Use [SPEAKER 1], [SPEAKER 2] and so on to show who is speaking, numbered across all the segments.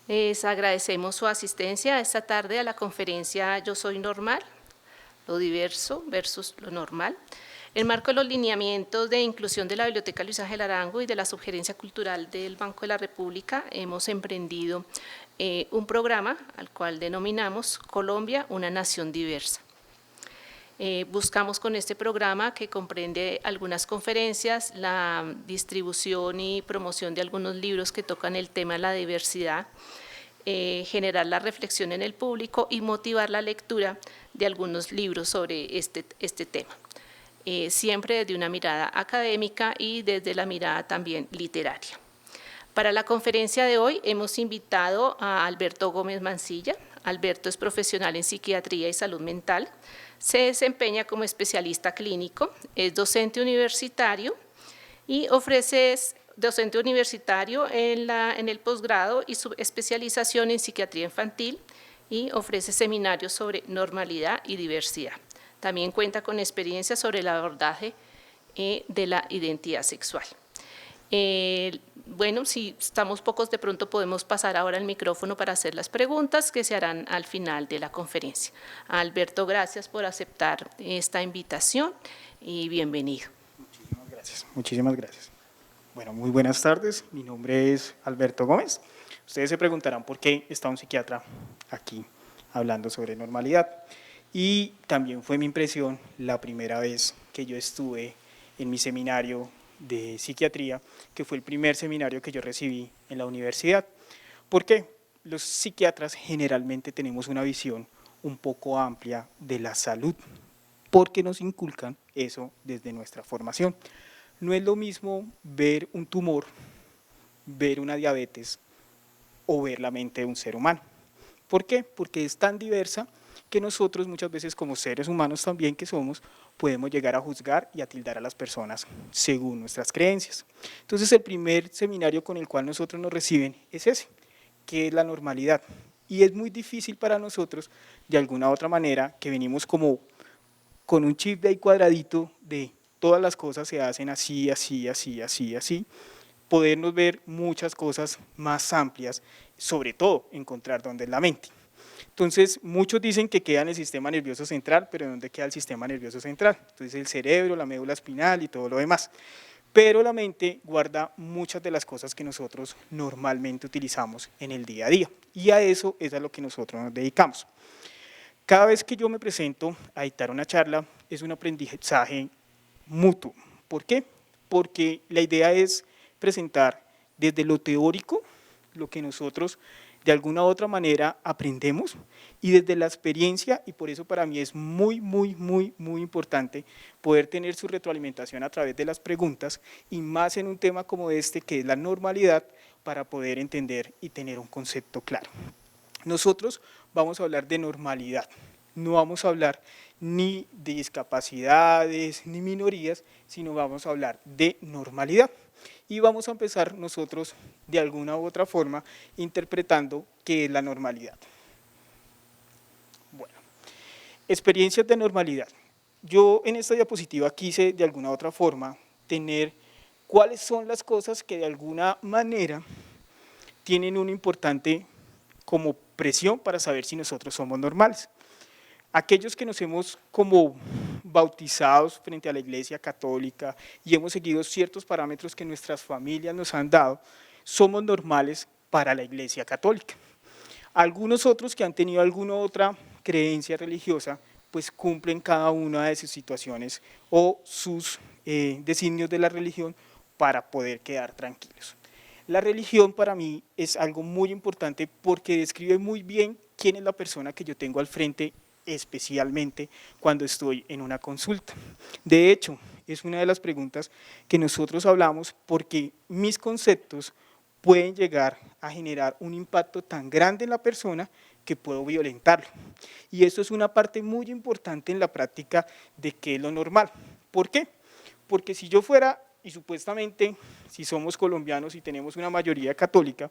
[SPEAKER 1] Agradecemos su asistencia esta tarde a la conferencia Yo Soy Normal, lo diverso versus lo normal. En marco de los lineamientos de inclusión de la Biblioteca Luis Ángel Arango y de la Sugerencia Cultural del Banco de la República, hemos emprendido un programa al cual denominamos Colombia, una nación diversa. Buscamos con este programa, que comprende algunas conferencias, la distribución y promoción de algunos libros que tocan el tema de la diversidad, generar la reflexión en el público y motivar la lectura de algunos libros sobre este tema. Siempre desde una mirada académica y desde la mirada también literaria. Para la conferencia de hoy hemos invitado a Alberto Gómez Mancilla. Alberto es profesional en psiquiatría y salud mental, se desempeña como especialista clínico, es docente universitario y ofrece docente universitario en el posgrado y su especialización en psiquiatría infantil, y ofrece seminarios sobre normalidad y diversidad. También cuenta con experiencia sobre el abordaje de la identidad sexual. Bueno, si estamos pocos, de pronto podemos pasar ahora el micrófono para hacer las preguntas que se harán al final de la conferencia. Alberto, gracias por aceptar esta invitación y bienvenido.
[SPEAKER 2] Muchísimas gracias. Muchísimas gracias. Bueno, muy buenas tardes. Mi nombre es Alberto Gómez. Ustedes se preguntarán por qué está un psiquiatra aquí hablando sobre normalidad. Y también fue mi impresión la primera vez que yo estuve en mi seminario de psiquiatría, que fue el primer seminario que yo recibí en la universidad. ¿Por qué? Los psiquiatras generalmente tenemos una visión un poco amplia de la salud, porque nos inculcan eso desde nuestra formación. No es lo mismo ver un tumor, ver una diabetes o ver la mente de un ser humano. ¿Por qué? Porque es tan diversa que nosotros muchas veces, como seres humanos también que somos, podemos llegar a juzgar y a tildar a las personas según nuestras creencias. Entonces, el primer seminario con el cual nosotros nos reciben es ese, que es la normalidad. Y es muy difícil para nosotros, de alguna u otra manera, que venimos como con un chip de ahí cuadradito de todas las cosas se hacen así, así, así, así, así, podernos ver muchas cosas más amplias, sobre todo encontrar dónde es la mente. Entonces, muchos dicen que queda en el sistema nervioso central, pero ¿dónde queda el sistema nervioso central? Entonces, el cerebro, la médula espinal y todo lo demás. Pero la mente guarda muchas de las cosas que nosotros normalmente utilizamos en el día a día, y a eso es a lo que nosotros nos dedicamos. Cada vez que yo me presento a dictar una charla, es un aprendizaje mutuo. ¿Por qué? Porque la idea es presentar desde lo teórico lo que nosotros de alguna u otra manera aprendemos, y desde la experiencia, y por eso para mí es muy importante poder tener su retroalimentación a través de las preguntas, y más en un tema como este que es la normalidad, para poder entender y tener un concepto claro. Nosotros vamos a hablar de normalidad, no vamos a hablar ni de discapacidades ni minorías, sino vamos a hablar de normalidad. Y vamos a empezar nosotros de alguna u otra forma interpretando qué es la normalidad. Bueno, experiencias de normalidad. Yo en esta diapositiva quise de alguna u otra forma tener cuáles son las cosas que de alguna manera tienen un importante como presión para saber si nosotros somos normales. Aquellos que nos hemos como bautizados frente a la Iglesia Católica y hemos seguido ciertos parámetros que nuestras familias nos han dado, somos normales para la Iglesia Católica. Algunos otros que han tenido alguna otra creencia religiosa, pues cumplen cada una de sus situaciones o sus designios de la religión para poder quedar tranquilos. La religión para mí es algo muy importante porque describe muy bien quién es la persona que yo tengo al frente, especialmente cuando estoy en una consulta. De hecho, es una de las preguntas que nosotros hablamos porque mis conceptos pueden llegar a generar un impacto tan grande en la persona que puedo violentarlo. Y eso es una parte muy importante en la práctica de qué es lo normal. ¿Por qué? Porque si yo fuera, y supuestamente si somos colombianos y tenemos una mayoría católica,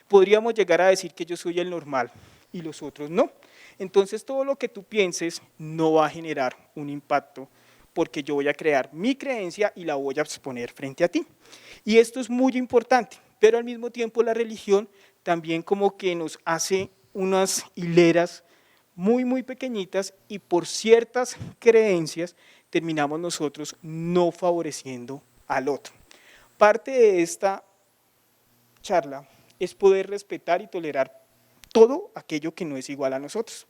[SPEAKER 2] podríamos llegar a decir que yo soy el normal y los otros no. Entonces todo lo que tú pienses no va a generar un impacto porque yo voy a crear mi creencia y la voy a exponer frente a ti. Y esto es muy importante pero al mismo tiempo la religión también como que nos hace unas hileras muy pequeñitas y por ciertas creencias terminamos nosotros no favoreciendo al otro. Parte de esta charla es poder respetar y tolerar todo aquello que no es igual a nosotros.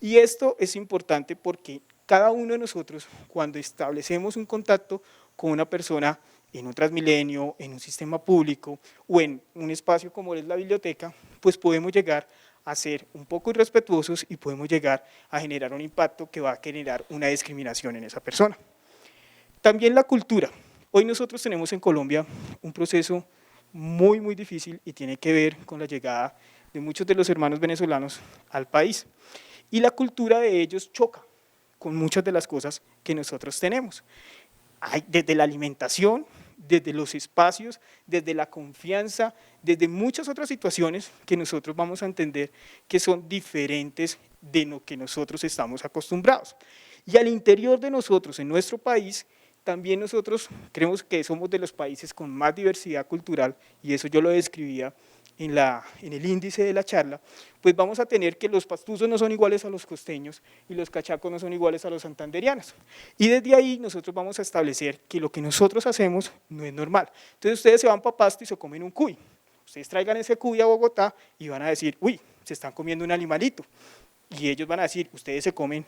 [SPEAKER 2] Y esto es importante porque cada uno de nosotros, cuando establecemos un contacto con una persona en un Transmilenio, en un sistema público o en un espacio como es la biblioteca, pues podemos llegar a ser un poco irrespetuosos y podemos llegar a generar un impacto que va a generar una discriminación en esa persona. También la cultura. Hoy nosotros tenemos en Colombia un proceso muy difícil y tiene que ver con la llegada de muchos de los hermanos venezolanos al país. Y la cultura de ellos choca con muchas de las cosas que nosotros tenemos. Desde la alimentación, desde los espacios, desde la confianza, desde muchas otras situaciones que nosotros vamos a entender que son diferentes de lo que nosotros estamos acostumbrados. Y al interior de nosotros, en nuestro país, también nosotros creemos que somos de los países con más diversidad cultural, y eso yo lo describía en el índice de la charla, pues vamos a tener que los pastusos no son iguales a los costeños y los cachacos no son iguales a los santanderianos. Y desde ahí nosotros vamos a establecer que lo que nosotros hacemos no es normal. Entonces ustedes se van para Pasto y se comen un cuy. Ustedes traigan ese cuy a Bogotá y van a decir, uy, se están comiendo un animalito. Y ellos van a decir, ustedes se comen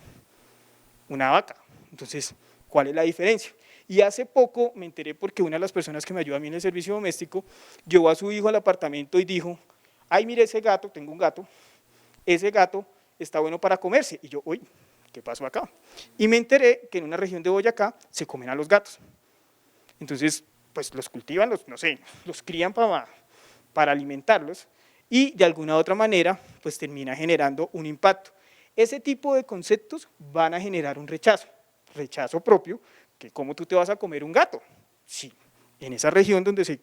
[SPEAKER 2] una vaca. Entonces, ¿cuál es la diferencia? Y hace poco me enteré porque una de las personas que me ayuda a mí en el servicio doméstico llevó a su hijo al apartamento y dijo, ay, mire ese gato, tengo un gato, ese gato está bueno para comerse. Y yo, uy, ¿qué pasó acá? Y me enteré que en una región de Boyacá se comen a los gatos. Entonces, pues los cultivan, no sé, los crían para alimentarlos y de alguna u otra manera, pues termina generando un impacto. Ese tipo de conceptos van a generar un rechazo propio, que cómo tú te vas a comer un gato. Sí, en esa región donde se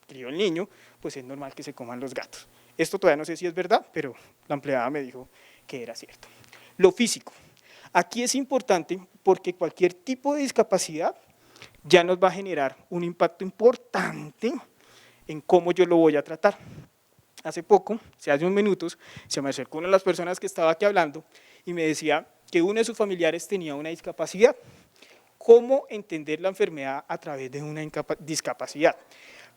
[SPEAKER 2] crió el niño, pues es normal que se coman los gatos. Esto todavía no sé si es verdad, pero la empleada me dijo que era cierto. Lo físico. Aquí es importante porque cualquier tipo de discapacidad ya nos va a generar un impacto importante en cómo yo lo voy a tratar. Hace poco, hace unos minutos, se me acercó una de las personas que estaba aquí hablando y me decía que uno de sus familiares tenía una discapacidad. ¿Cómo entender la enfermedad a través de una discapacidad?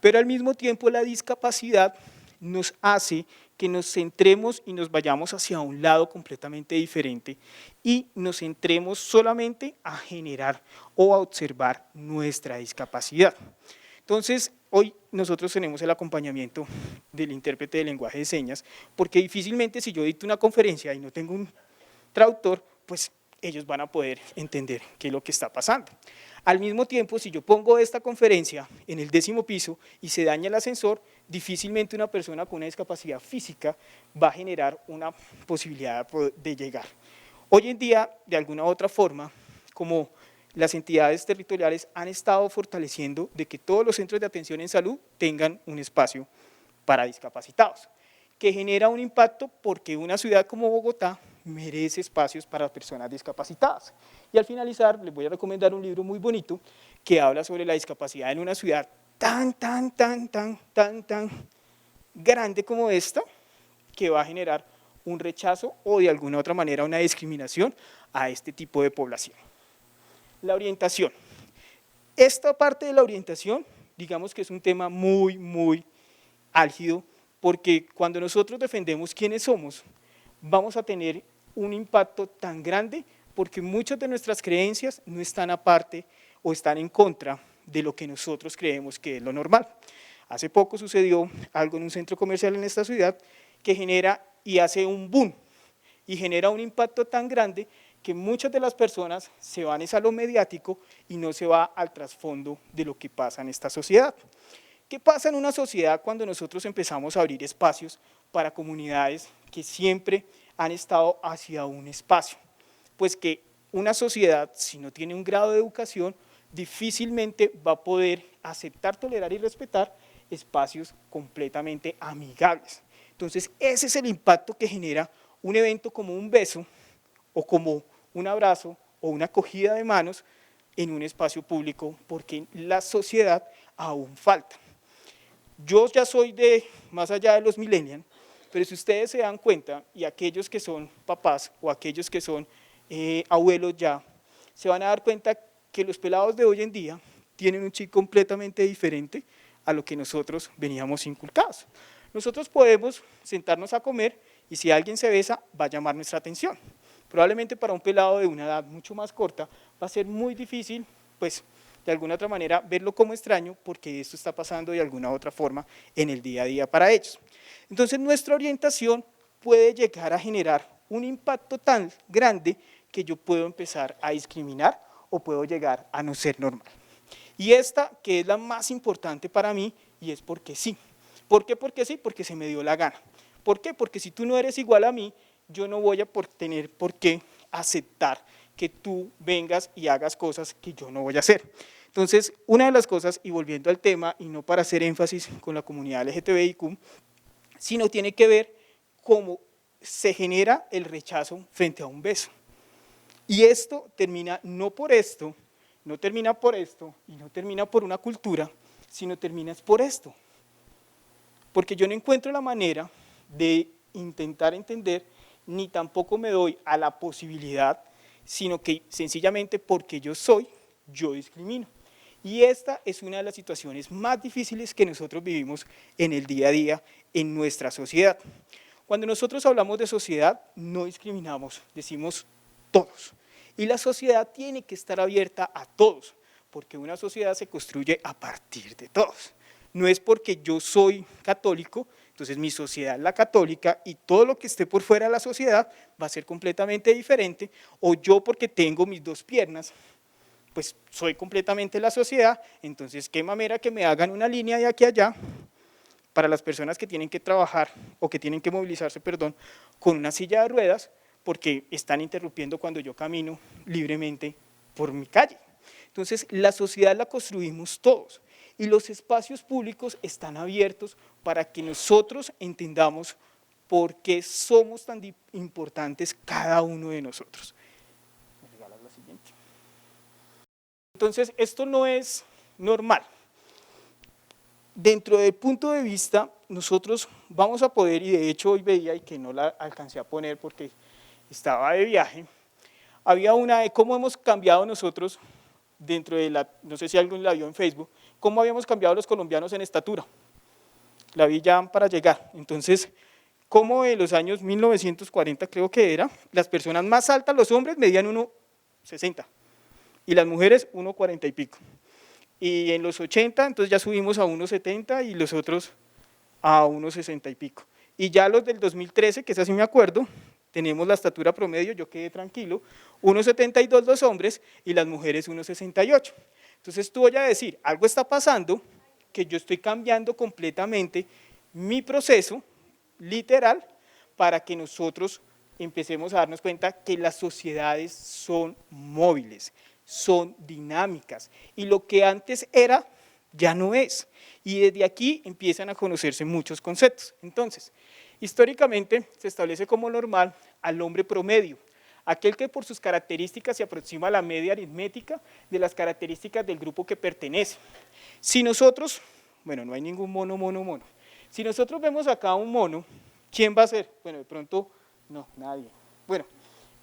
[SPEAKER 2] Pero al mismo tiempo la discapacidad nos hace que nos centremos y nos vayamos hacia un lado completamente diferente y nos centremos solamente a generar o a observar nuestra discapacidad. Entonces, hoy nosotros tenemos el acompañamiento del intérprete de lenguaje de señas, porque difícilmente si yo dicto una conferencia y no tengo un traductor, pues ellos van a poder entender qué es lo que está pasando. Al mismo tiempo, si yo pongo esta conferencia en el 10º piso y se daña el ascensor, difícilmente una persona con una discapacidad física va a generar una posibilidad de llegar. Hoy en día, de alguna u otra forma, como las entidades territoriales han estado fortaleciendo de que todos los centros de atención en salud tengan un espacio para discapacitados, que genera un impacto porque una ciudad como Bogotá merece espacios para personas discapacitadas. Y al finalizar, les voy a recomendar un libro muy bonito que habla sobre la discapacidad en una ciudad tan grande como esta, que va a generar un rechazo o de alguna otra manera una discriminación a este tipo de población. La orientación. Esta parte de la orientación, digamos que es un tema muy álgido, porque cuando nosotros defendemos quiénes somos, vamos a tener un impacto tan grande porque muchas de nuestras creencias no están aparte o están en contra de lo que nosotros creemos que es lo normal. Hace poco sucedió algo en un centro comercial en esta ciudad que genera y hace un boom y genera un impacto tan grande que muchas de las personas se van a lo mediático y no se va al trasfondo de lo que pasa en esta sociedad. ¿Qué pasa en una sociedad cuando nosotros empezamos a abrir espacios para comunidades que siempre han estado hacia un espacio? Pues que una sociedad, si no tiene un grado de educación, difícilmente va a poder aceptar, tolerar y respetar espacios completamente amigables. Entonces, ese es el impacto que genera un evento como un beso o como un abrazo o una acogida de manos en un espacio público, porque en la sociedad aún falta. Yo ya soy de más allá de los millennials, pero si ustedes se dan cuenta, y aquellos que son papás o aquellos que son abuelos ya, se van a dar cuenta que los pelados de hoy en día tienen un chip completamente diferente a lo que nosotros veníamos inculcados. Nosotros podemos sentarnos a comer y si alguien se besa va a llamar nuestra atención. Probablemente para un pelado de una edad mucho más corta va a ser muy difícil, pues, de alguna otra manera verlo como extraño porque esto está pasando de alguna otra forma en el día a día para ellos. Entonces nuestra orientación puede llegar a generar un impacto tan grande que yo puedo empezar a discriminar o puedo llegar a no ser normal. Y esta que es la más importante para mí y es porque sí. ¿Por qué? Porque sí, porque se me dio la gana. ¿Por qué? Porque si tú no eres igual a mí, yo no voy a tener por qué aceptar que tú vengas y hagas cosas que yo no voy a hacer. Entonces, una de las cosas, y volviendo al tema, y no para hacer énfasis con la comunidad LGTBIQ, sino tiene que ver cómo se genera el rechazo frente a un beso. Y esto termina no por esto, no termina por esto, y no termina por una cultura, sino termina por esto. Porque yo no encuentro la manera de intentar entender, ni tampoco me doy a la posibilidad, sino que sencillamente porque yo soy, yo discrimino. Y esta es una de las situaciones más difíciles que nosotros vivimos en el día a día en nuestra sociedad. Cuando nosotros hablamos de sociedad, no discriminamos, decimos todos. Y la sociedad tiene que estar abierta a todos, porque una sociedad se construye a partir de todos. No es porque yo soy católico, entonces mi sociedad es la católica y todo lo que esté por fuera de la sociedad va a ser completamente diferente, o yo porque tengo mis dos piernas, pues soy completamente la sociedad, entonces qué mamera que me hagan una línea de aquí a allá para las personas que tienen que trabajar o que tienen que movilizarse, perdón, con una silla de ruedas porque están interrumpiendo cuando yo camino libremente por mi calle. Entonces la sociedad la construimos todos y los espacios públicos están abiertos para que nosotros entendamos por qué somos tan importantes cada uno de nosotros. ¿Me regalas la siguiente? Entonces, esto no es normal. Dentro del punto de vista, nosotros vamos a poder, y de hecho hoy veía, y que no la alcancé a poner porque estaba de viaje, había una de cómo hemos cambiado nosotros dentro de la, no sé si alguien la vio en Facebook, cómo habíamos cambiado los colombianos en estatura. La vi ya para llegar. Entonces, como en los años 1940 creo que era, las personas más altas, los hombres, medían 1,60. Y las mujeres 1,40 y pico. Y en los 80, entonces ya subimos a 1,70 y los otros a 1,60 y pico. Y ya los del 2013, que es así me acuerdo, tenemos la estatura promedio, yo quedé tranquilo, 1,72 los hombres y las mujeres 1,68. Entonces tú voy a decir, algo está pasando, que yo estoy cambiando completamente mi proceso, literal, para que nosotros empecemos a darnos cuenta que las sociedades son móviles, son dinámicas y lo que antes era ya no es y desde aquí empiezan a conocerse muchos conceptos. Entonces, históricamente se establece como normal al hombre promedio, aquel que por sus características se aproxima a la media aritmética de las características del grupo que pertenece. Si nosotros, bueno, no hay ningún mono, si nosotros vemos acá un mono, ¿quién va a ser? Bueno, de pronto, no, nadie. Bueno,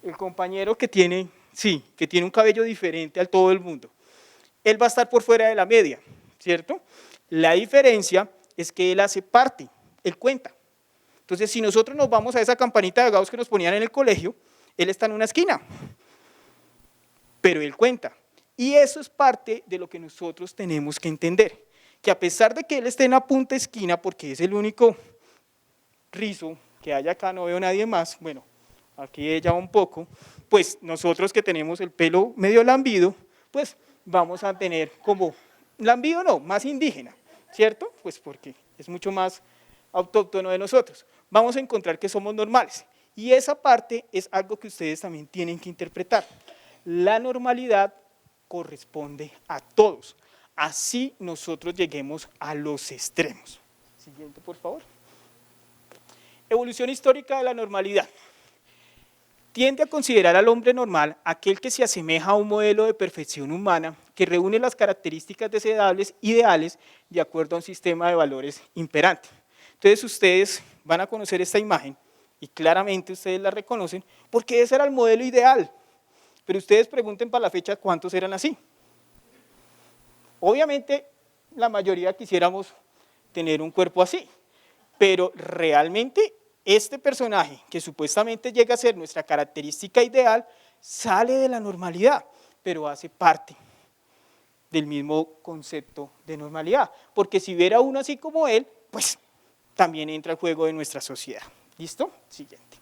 [SPEAKER 2] el compañero que tiene, sí, que tiene un cabello diferente al todo el mundo, él va a estar por fuera de la media, ¿cierto? La diferencia es que él hace parte, él cuenta. Entonces, si nosotros nos vamos a esa campanita de Gauss que nos ponían en el colegio, él está en una esquina, pero él cuenta. Y eso es parte de lo que nosotros tenemos que entender, que a pesar de que él esté en la punta esquina, porque es el único rizo que hay acá, no veo a nadie más, bueno, aquí ella un poco, pues nosotros que tenemos el pelo medio lambido, pues vamos a tener como, lambido no, más indígena, ¿cierto? Pues porque es mucho más autóctono de nosotros. Vamos a encontrar que somos normales y esa parte es algo que ustedes también tienen que interpretar. La normalidad corresponde a todos, así nosotros lleguemos a los extremos. Siguiente, por favor. Evolución histórica de la normalidad. tiende a considerar al hombre normal aquel que se asemeja a un modelo de perfección humana que reúne las características deseables, ideales, de acuerdo a un sistema de valores imperante. Entonces ustedes van a conocer esta imagen y claramente ustedes la reconocen porque ese era el modelo ideal. Pero ustedes pregunten para la fecha cuántos eran así. Obviamente la mayoría quisiéramos tener un cuerpo así, pero realmente este personaje que supuestamente llega a ser nuestra característica ideal sale de la normalidad, pero hace parte del mismo concepto de normalidad, porque si viera uno así como él, pues también entra el juego de nuestra sociedad. ¿Listo? Siguiente.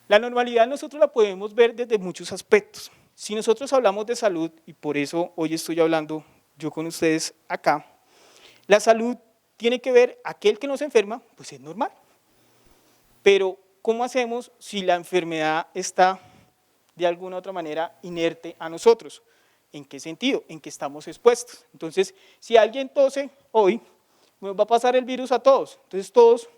[SPEAKER 2] La normalidad nosotros la podemos ver desde muchos aspectos. Si nosotros hablamos de salud, y por eso hoy estoy hablando yo con ustedes acá, la salud tiene que ver, aquel que no se enferma, pues es normal. Pero, ¿cómo hacemos si la enfermedad está de alguna u otra manera inerte a nosotros? ¿En qué sentido? En que estamos expuestos. Entonces, si alguien tose hoy, nos va a pasar el virus a todos. Entonces, todos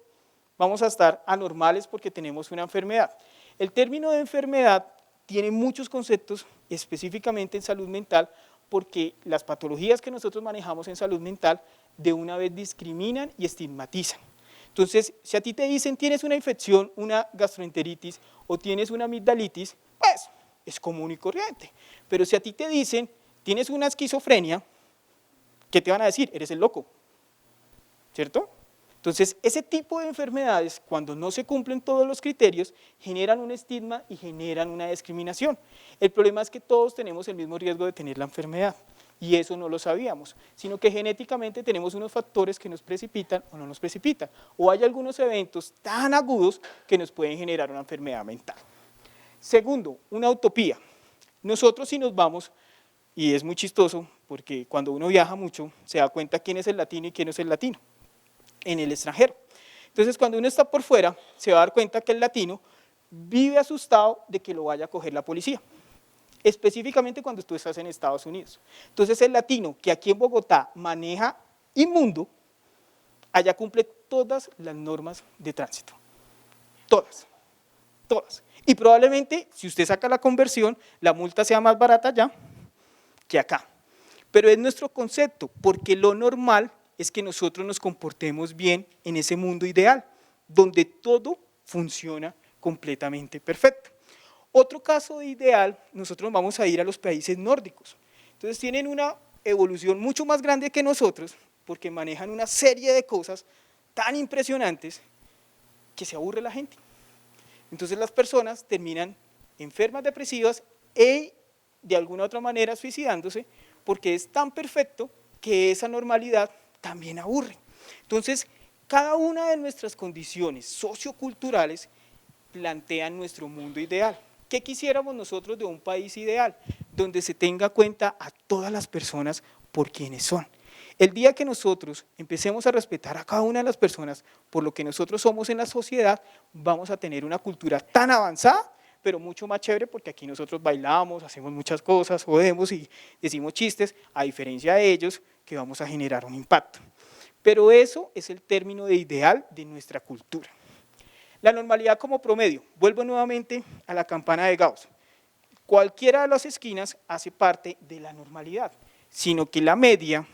[SPEAKER 2] vamos a estar anormales porque tenemos una enfermedad. El término de enfermedad tiene muchos conceptos, específicamente en salud mental, porque las patologías que nosotros manejamos en salud mental de una vez discriminan y estigmatizan. Entonces, si a ti te dicen tienes una infección, una gastroenteritis o tienes una amigdalitis, pues es común y corriente. Pero si a ti te dicen tienes una esquizofrenia, ¿qué te van a decir? Eres el loco, ¿cierto? Entonces, ese tipo de enfermedades, cuando no se cumplen todos los criterios, generan un estigma y generan una discriminación. El problema es que todos tenemos el mismo riesgo de tener la enfermedad, y eso no lo sabíamos, sino que genéticamente tenemos unos factores que nos precipitan o no nos precipitan, o hay algunos eventos tan agudos que nos pueden generar una enfermedad mental. Segundo, una utopía. Nosotros si nos vamos, y es muy chistoso, porque cuando uno viaja mucho, se da cuenta quién es el latino y quién no es el latino en el extranjero. Entonces, cuando uno está por fuera, se va a dar cuenta que el latino vive asustado de que lo vaya a coger la policía, específicamente cuando tú estás en Estados Unidos. Entonces, el latino que aquí en Bogotá maneja inmundo, allá cumple todas las normas de tránsito, todas, todas. Y probablemente, si usted saca la conversión, la multa sea más barata allá que acá. Pero es nuestro concepto, porque lo normal es que nosotros nos comportemos bien en ese mundo ideal, donde todo funciona completamente perfecto. Otro caso de ideal, nosotros vamos a ir a los países nórdicos. Entonces tienen una evolución mucho más grande que nosotros, porque manejan una serie de cosas tan impresionantes que se aburre la gente. Entonces las personas terminan enfermas, depresivas y de alguna u otra manera suicidándose, porque es tan perfecto que esa normalidad también aburre. Entonces, cada una de nuestras condiciones socioculturales plantean nuestro mundo ideal. ¿Qué quisiéramos nosotros de un país ideal? Donde se tenga cuenta a todas las personas por quienes son. El día que nosotros empecemos a respetar a cada una de las personas por lo que nosotros somos en la sociedad, vamos a tener una cultura tan avanzada, pero mucho más chévere, porque aquí nosotros bailamos, hacemos muchas cosas, jodemos y decimos chistes, a diferencia de ellos, que vamos a generar un impacto. Pero eso es el término de ideal de nuestra cultura. La normalidad como promedio, vuelvo nuevamente a la campana de Gauss. Cualquiera de las esquinas hace parte de la normalidad, sino que la media,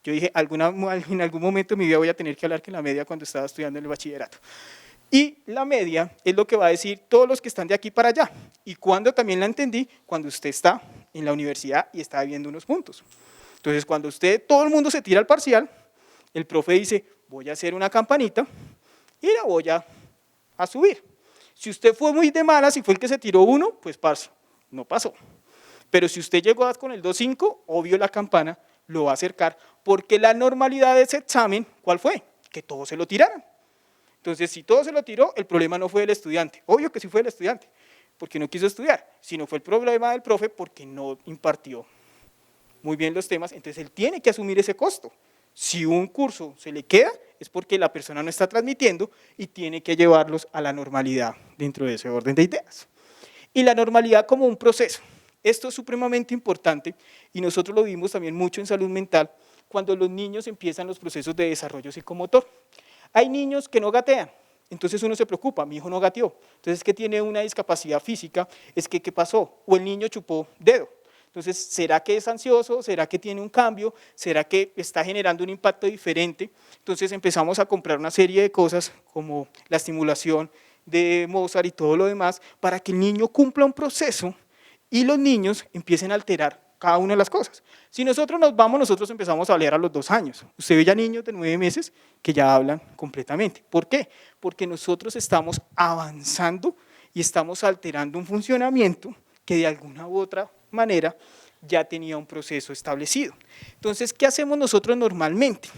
[SPEAKER 2] yo dije, en algún momento de mi vida voy a tener que hablar que la media cuando estaba estudiando en el bachillerato. Y la media es lo que va a decir todos los que están de aquí para allá. Y cuando también la entendí, cuando usted está en la universidad y está viendo unos puntos. Entonces, cuando todo el mundo se tira al parcial, el profe dice, voy a hacer una campanita y la voy a subir. Si usted fue muy de malas y fue el que se tiró uno, pues pasó, no pasó. Pero si usted llegó con el 2.5, obvio la campana lo va a acercar, porque la normalidad de ese examen, ¿cuál fue? Que todos se lo tiraran. Entonces, si todos se lo tiró, el problema no fue del estudiante, obvio que sí fue del estudiante, porque no quiso estudiar, sino fue el problema del profe porque no impartió muy bien los temas, entonces él tiene que asumir ese costo. Si un curso se le queda, es porque la persona no está transmitiendo y tiene que llevarlos a la normalidad dentro de ese orden de ideas. Y la normalidad como un proceso. Esto es supremamente importante y nosotros lo vimos también mucho en salud mental cuando los niños empiezan los procesos de desarrollo psicomotor. Hay niños que no gatean entonces uno se preocupa, mi hijo no gateó, entonces es que tiene una discapacidad física, es que ¿qué pasó? O el niño chupó dedo. Entonces, ¿será que es ansioso? ¿Será que tiene un cambio? ¿Será que está generando un impacto diferente? Entonces empezamos a comprar una serie de cosas como la estimulación de Mozart y todo lo demás para que el niño cumpla un proceso y los niños empiecen a alterar cada una de las cosas. Si nosotros nos vamos, nosotros empezamos a hablar a los 2 años. Usted ve ya niños de 9 meses que ya hablan completamente. ¿Por qué? Porque nosotros estamos avanzando y estamos alterando un funcionamiento que de alguna u otra manera ya tenía un proceso establecido. Entonces, ¿qué hacemos nosotros normalmente?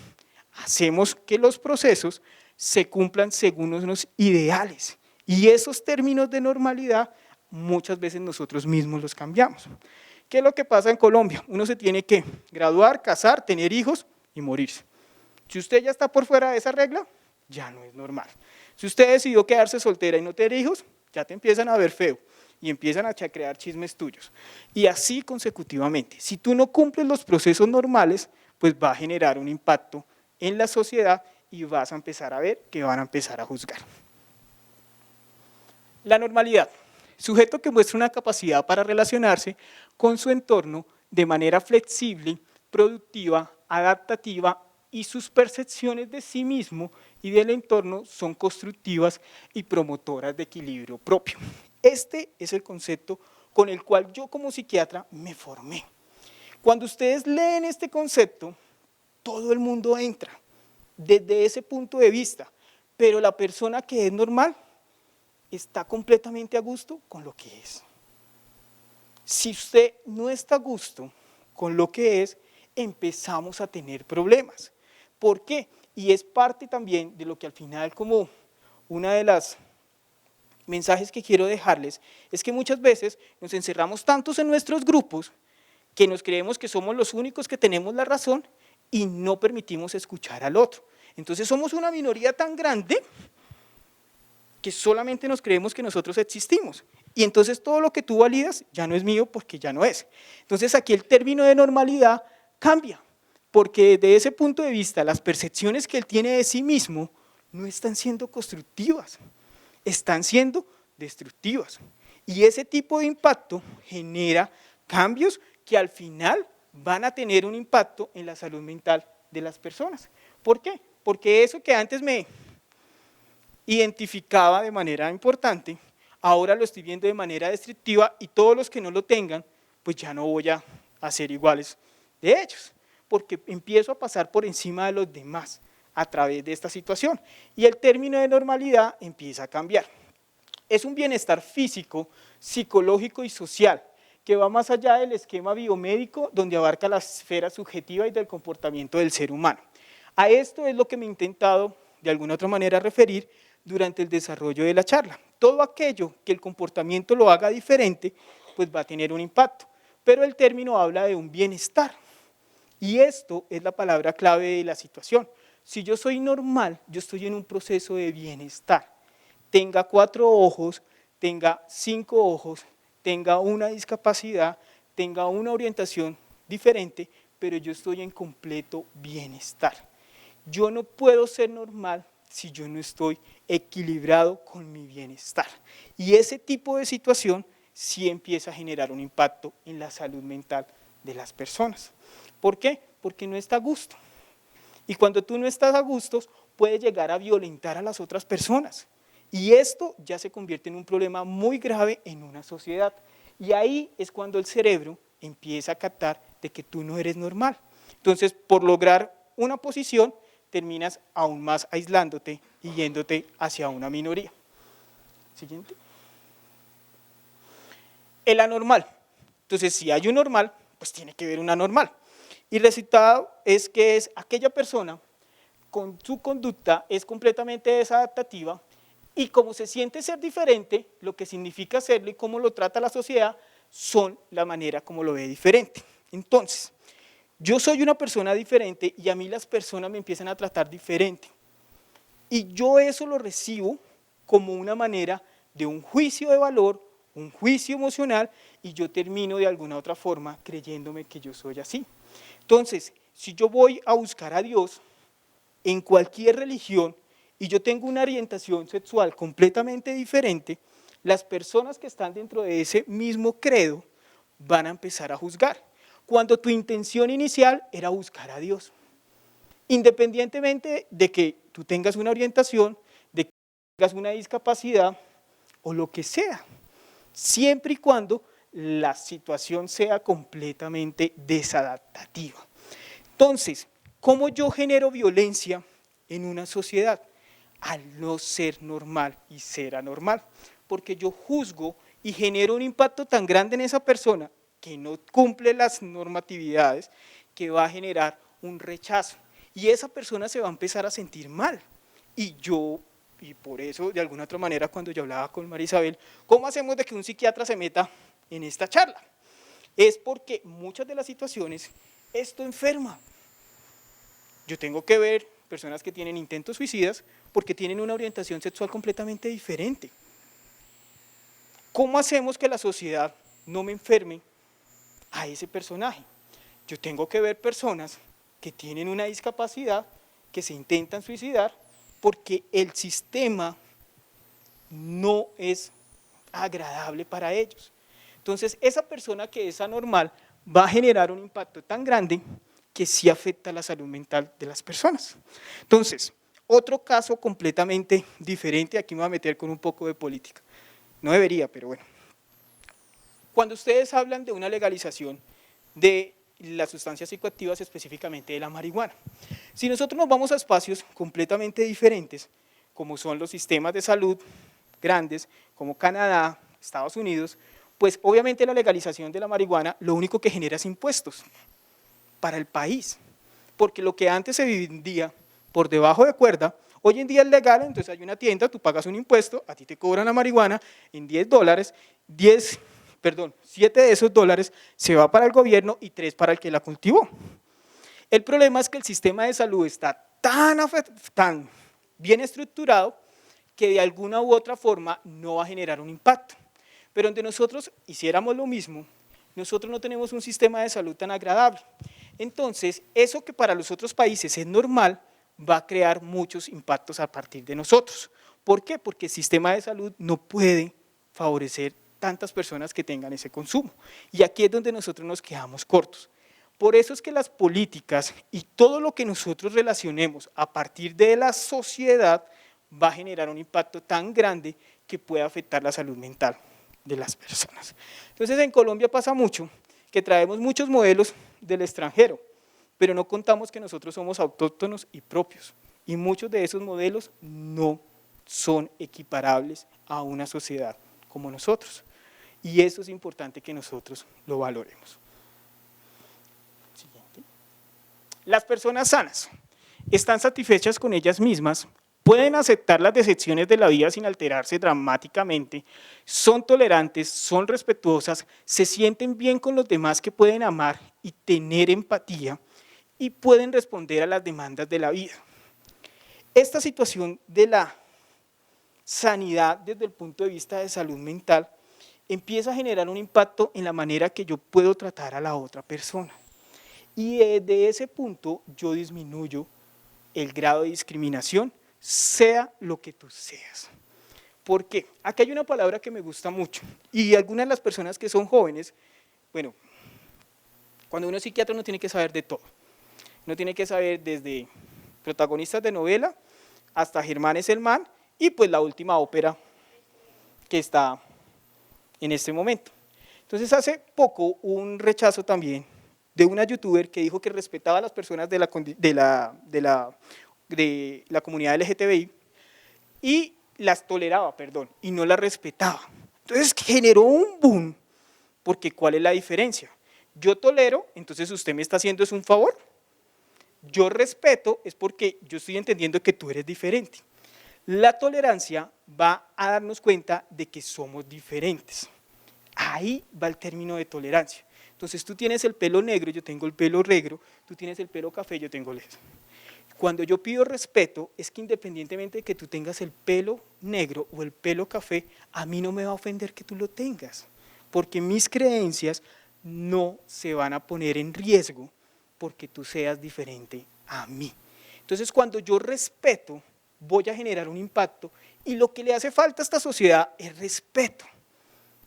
[SPEAKER 2] Hacemos que los procesos se cumplan según unos ideales y esos términos de normalidad muchas veces nosotros mismos los cambiamos. ¿Qué es lo que pasa en Colombia? Uno se tiene que graduar, casar, tener hijos y morirse. Si usted ya está por fuera de esa regla, ya no es normal. Si usted decidió quedarse soltera y no tener hijos, ya te empiezan a ver feo y empiezan a crear chismes tuyos. Y así consecutivamente. Si tú no cumples los procesos normales, pues va a generar un impacto en la sociedad y vas a empezar a ver que van a empezar a juzgar. La normalidad. Sujeto que muestra una capacidad para relacionarse con su entorno de manera flexible, productiva, adaptativa y sus percepciones de sí mismo y del entorno son constructivas y promotoras de equilibrio propio. Este es el concepto con el cual yo como psiquiatra me formé. Cuando ustedes leen este concepto, todo el mundo entra desde ese punto de vista, pero la persona que es normal está completamente a gusto con lo que es. Si usted no está a gusto con lo que es, empezamos a tener problemas. ¿Por qué? Y es parte también de lo que al final, como una de las mensajes que quiero dejarles, es que muchas veces nos encerramos tantos en nuestros grupos que nos creemos que somos los únicos que tenemos la razón y no permitimos escuchar al otro. Entonces somos una minoría tan grande que solamente nos creemos que nosotros existimos. Y entonces todo lo que tú validas ya no es mío porque ya no es. Entonces aquí el término de normalidad cambia, porque desde ese punto de vista las percepciones que él tiene de sí mismo no están siendo constructivas, están siendo destructivas. Y ese tipo de impacto genera cambios que al final van a tener un impacto en la salud mental de las personas. ¿Por qué? Porque eso que antes me identificaba de manera importante, ahora lo estoy viendo de manera destructiva y todos los que no lo tengan, pues ya no voy a ser iguales de ellos, porque empiezo a pasar por encima de los demás a través de esta situación y el término de normalidad empieza a cambiar. Es un bienestar físico, psicológico y social que va más allá del esquema biomédico donde abarca la esfera subjetiva y del comportamiento del ser humano. A esto es lo que me he intentado de alguna otra manera referir durante el desarrollo de la charla. Todo aquello que el comportamiento lo haga diferente, pues va a tener un impacto, pero el término habla de un bienestar y esto es la palabra clave de la situación. Si yo soy normal, yo estoy en un proceso de bienestar. Tenga 4 ojos, tenga 5 ojos, tenga una discapacidad, tenga una orientación diferente, pero yo estoy en completo bienestar. Yo no puedo ser normal si yo no estoy equilibrado con mi bienestar. Y ese tipo de situación sí empieza a generar un impacto en la salud mental de las personas. ¿Por qué? Porque no está a gusto. Y cuando tú no estás a gusto, puedes llegar a violentar a las otras personas. Y esto ya se convierte en un problema muy grave en una sociedad. Y ahí es cuando el cerebro empieza a captar de que tú no eres normal. Entonces, por lograr una posición, terminas aún más aislándote y yéndote hacia una minoría. Siguiente. El anormal. Entonces, si hay un normal, pues tiene que haber un anormal. Y el resultado es que es aquella persona con su conducta es completamente desadaptativa y como se siente ser diferente, lo que significa serlo y cómo lo trata la sociedad son la manera como lo ve diferente. Entonces, yo soy una persona diferente y a mí las personas me empiezan a tratar diferente. Y yo eso lo recibo como una manera de un juicio de valor, un juicio emocional y yo termino de alguna otra forma creyéndome que yo soy así. Entonces, si yo voy a buscar a Dios en cualquier religión, y yo tengo una orientación sexual completamente diferente, las personas que están dentro de ese mismo credo van a empezar a juzgar, cuando tu intención inicial era buscar a Dios. Independientemente de que tú tengas una orientación, de que tengas una discapacidad o lo que sea, siempre y cuando la situación sea completamente desadaptativa. Entonces, ¿cómo yo genero violencia en una sociedad? Al no ser normal y ser anormal, porque yo juzgo y genero un impacto tan grande en esa persona que no cumple las normatividades, que va a generar un rechazo, y esa persona se va a empezar a sentir mal, y por eso, de alguna otra manera, cuando yo hablaba con María Isabel, ¿cómo hacemos de que un psiquiatra se meta en esta charla? Es porque muchas de las situaciones, esto enferma. Yo tengo que ver personas que tienen intentos suicidas porque tienen una orientación sexual completamente diferente. ¿Cómo hacemos que la sociedad no me enferme a ese personaje? Yo tengo que ver personas que tienen una discapacidad, que se intentan suicidar, porque el sistema no es agradable para ellos. Entonces, esa persona que es anormal va a generar un impacto tan grande que sí afecta la salud mental de las personas. Entonces, otro caso completamente diferente, aquí me voy a meter con un poco de política. No debería, pero bueno. Cuando ustedes hablan de una legalización de las sustancias psicoactivas, específicamente de la marihuana, si nosotros nos vamos a espacios completamente diferentes, como son los sistemas de salud grandes, como Canadá, Estados Unidos, pues obviamente la legalización de la marihuana lo único que genera es impuestos para el país, porque lo que antes se vendía por debajo de cuerda, hoy en día es legal, entonces hay una tienda, tú pagas un impuesto, a ti te cobran la marihuana en $10, 7 de esos dólares se va para el gobierno y 3 para el que la cultivó. El problema es que el sistema de salud está tan bien estructurado que de alguna u otra forma no va a generar un impacto. Pero donde nosotros hiciéramos lo mismo, nosotros no tenemos un sistema de salud tan agradable. Entonces, eso que para los otros países es normal, va a crear muchos impactos a partir de nosotros. ¿Por qué? Porque el sistema de salud no puede favorecer tantas personas que tengan ese consumo. Y aquí es donde nosotros nos quedamos cortos. Por eso es que las políticas y todo lo que nosotros relacionemos a partir de la sociedad va a generar un impacto tan grande que puede afectar la salud mental de las personas. Entonces, en Colombia pasa mucho que traemos muchos modelos del extranjero, pero no contamos que nosotros somos autóctonos y propios, y muchos de esos modelos no son equiparables a una sociedad como nosotros, y eso es importante que nosotros lo valoremos. Siguiente. Las personas sanas están satisfechas con ellas mismas, pueden aceptar las decepciones de la vida sin alterarse dramáticamente, son tolerantes, son respetuosas, se sienten bien con los demás, que pueden amar y tener empatía, y pueden responder a las demandas de la vida. Esta situación de la sanidad desde el punto de vista de salud mental empieza a generar un impacto en la manera que yo puedo tratar a la otra persona. Y desde ese punto yo disminuyo el grado de discriminación, sea lo que tú seas. ¿Por qué? Aquí hay una palabra que me gusta mucho, y algunas de las personas que son jóvenes, bueno, cuando uno es psiquiatra uno tiene que saber de todo. Uno tiene que saber desde protagonistas de novela hasta Germán es el man, y pues la última ópera que está en este momento. Entonces, hace poco hubo un rechazo también de una youtuber que dijo que respetaba a las personas de la comunidad LGTBI y las toleraba, y no las respetaba. Entonces generó un boom, porque ¿cuál es la diferencia? Yo tolero, entonces usted me está haciendo es un favor. Yo respeto, es porque yo estoy entendiendo que tú eres diferente. La tolerancia va a darnos cuenta de que somos diferentes. Ahí va el término de tolerancia. Entonces tú tienes el pelo negro, yo tengo el pelo negro, tú tienes el pelo café, yo tengo el negro. Cuando yo pido respeto, es que independientemente de que tú tengas el pelo negro o el pelo café, a mí no me va a ofender que tú lo tengas, porque mis creencias no se van a poner en riesgo porque tú seas diferente a mí. Entonces, cuando yo respeto, voy a generar un impacto y lo que le hace falta a esta sociedad es respeto,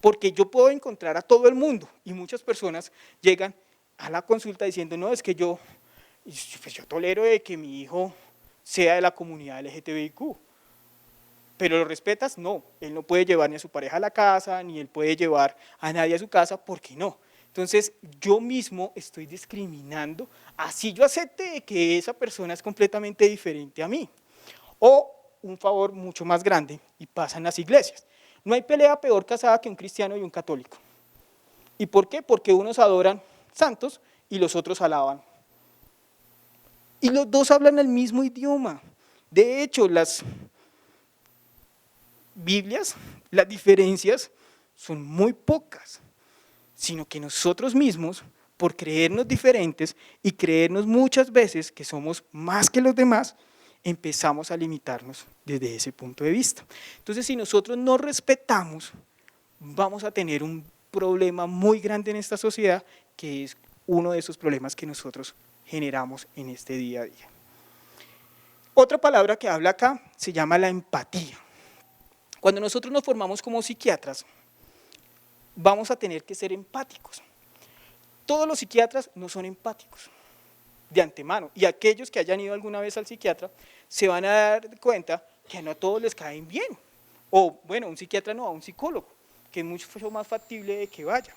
[SPEAKER 2] porque yo puedo encontrar a todo el mundo y muchas personas llegan a la consulta diciendo, no, es que pues yo tolero de que mi hijo sea de la comunidad LGTBIQ, pero ¿lo respetas? No, él no puede llevar ni a su pareja a la casa, ni él puede llevar a nadie a su casa, ¿por qué no? Entonces, yo mismo estoy discriminando, así yo acepte que esa persona es completamente diferente a mí. O un favor mucho más grande, y pasa en las iglesias. No hay pelea peor casada que un cristiano y un católico. ¿Y por qué? Porque unos adoran santos y los otros alaban. Y los dos hablan el mismo idioma. De hecho, las Biblias, las diferencias son muy pocas, sino que nosotros mismos, por creernos diferentes y creernos muchas veces que somos más que los demás, empezamos a limitarnos desde ese punto de vista. Entonces, si nosotros no respetamos, vamos a tener un problema muy grande en esta sociedad, que es uno de esos problemas que nosotros generamos en este día a día. Otra palabra que habla acá se llama la empatía. Cuando nosotros nos formamos como psiquiatras, vamos a tener que ser empáticos. Todos los psiquiatras no son empáticos de antemano, y aquellos que hayan ido alguna vez al psiquiatra se van a dar cuenta que no a todos les caen bien, o bueno, un psiquiatra no, a un psicólogo, que es mucho más factible de que vaya.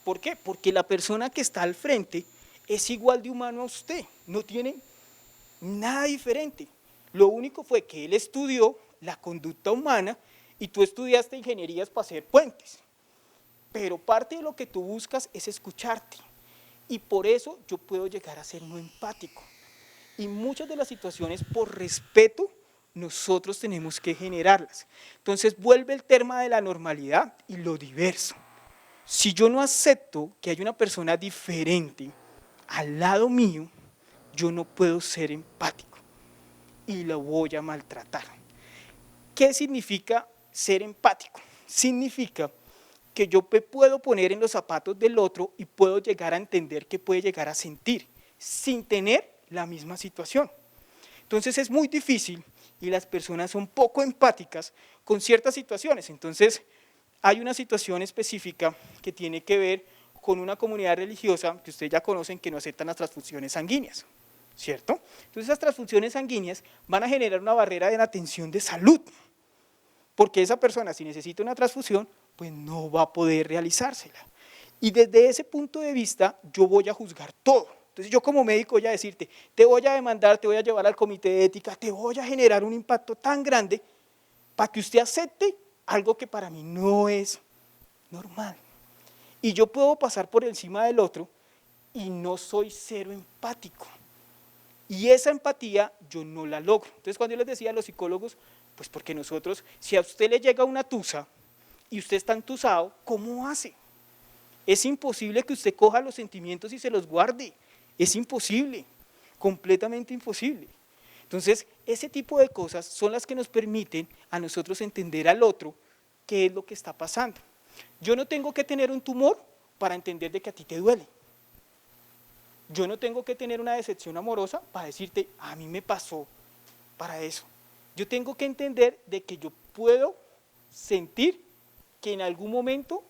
[SPEAKER 2] ¿Por qué? Porque la persona que está al frente es igual de humano a usted, no tiene nada diferente. Lo único fue que él estudió la conducta humana y tú estudiaste ingenierías para hacer puentes, pero parte de lo que tú buscas es escucharte, y por eso yo puedo llegar a ser muy empático. Y muchas de las situaciones, por respeto, nosotros tenemos que generarlas. Entonces vuelve el tema de la normalidad y lo diverso. Si yo no acepto que hay una persona diferente al lado mío, yo no puedo ser empático y lo voy a maltratar. ¿Qué significa ser empático? Significa que yo me puedo poner en los zapatos del otro y puedo llegar a entender qué puede llegar a sentir sin tener la misma situación. Entonces es muy difícil y las personas son poco empáticas con ciertas situaciones. Entonces hay una situación específica que tiene que ver con una comunidad religiosa que ustedes ya conocen, que no aceptan las transfusiones sanguíneas, ¿cierto? Entonces esas transfusiones sanguíneas van a generar una barrera de la atención de salud, porque esa persona, si necesita una transfusión, pues no va a poder realizársela. Y desde ese punto de vista yo voy a juzgar todo. Entonces yo como médico voy a decirte, te voy a demandar, te voy a llevar al comité de ética, te voy a generar un impacto tan grande para que usted acepte algo que para mí no es normal. Y yo puedo pasar por encima del otro y no soy cero empático. Y esa empatía yo no la logro. Entonces cuando yo les decía a los psicólogos, pues porque nosotros, si a usted le llega una tusa y usted está entusado, ¿cómo hace? Es imposible que usted coja los sentimientos y se los guarde. Es imposible, completamente imposible. Entonces, ese tipo de cosas son las que nos permiten a nosotros entender al otro qué es lo que está pasando. Yo no tengo que tener un tumor para entender de que a ti te duele. Yo no tengo que tener una decepción amorosa para decirte, a mí me pasó para eso. Yo tengo que entender de que yo puedo sentir que en algún momento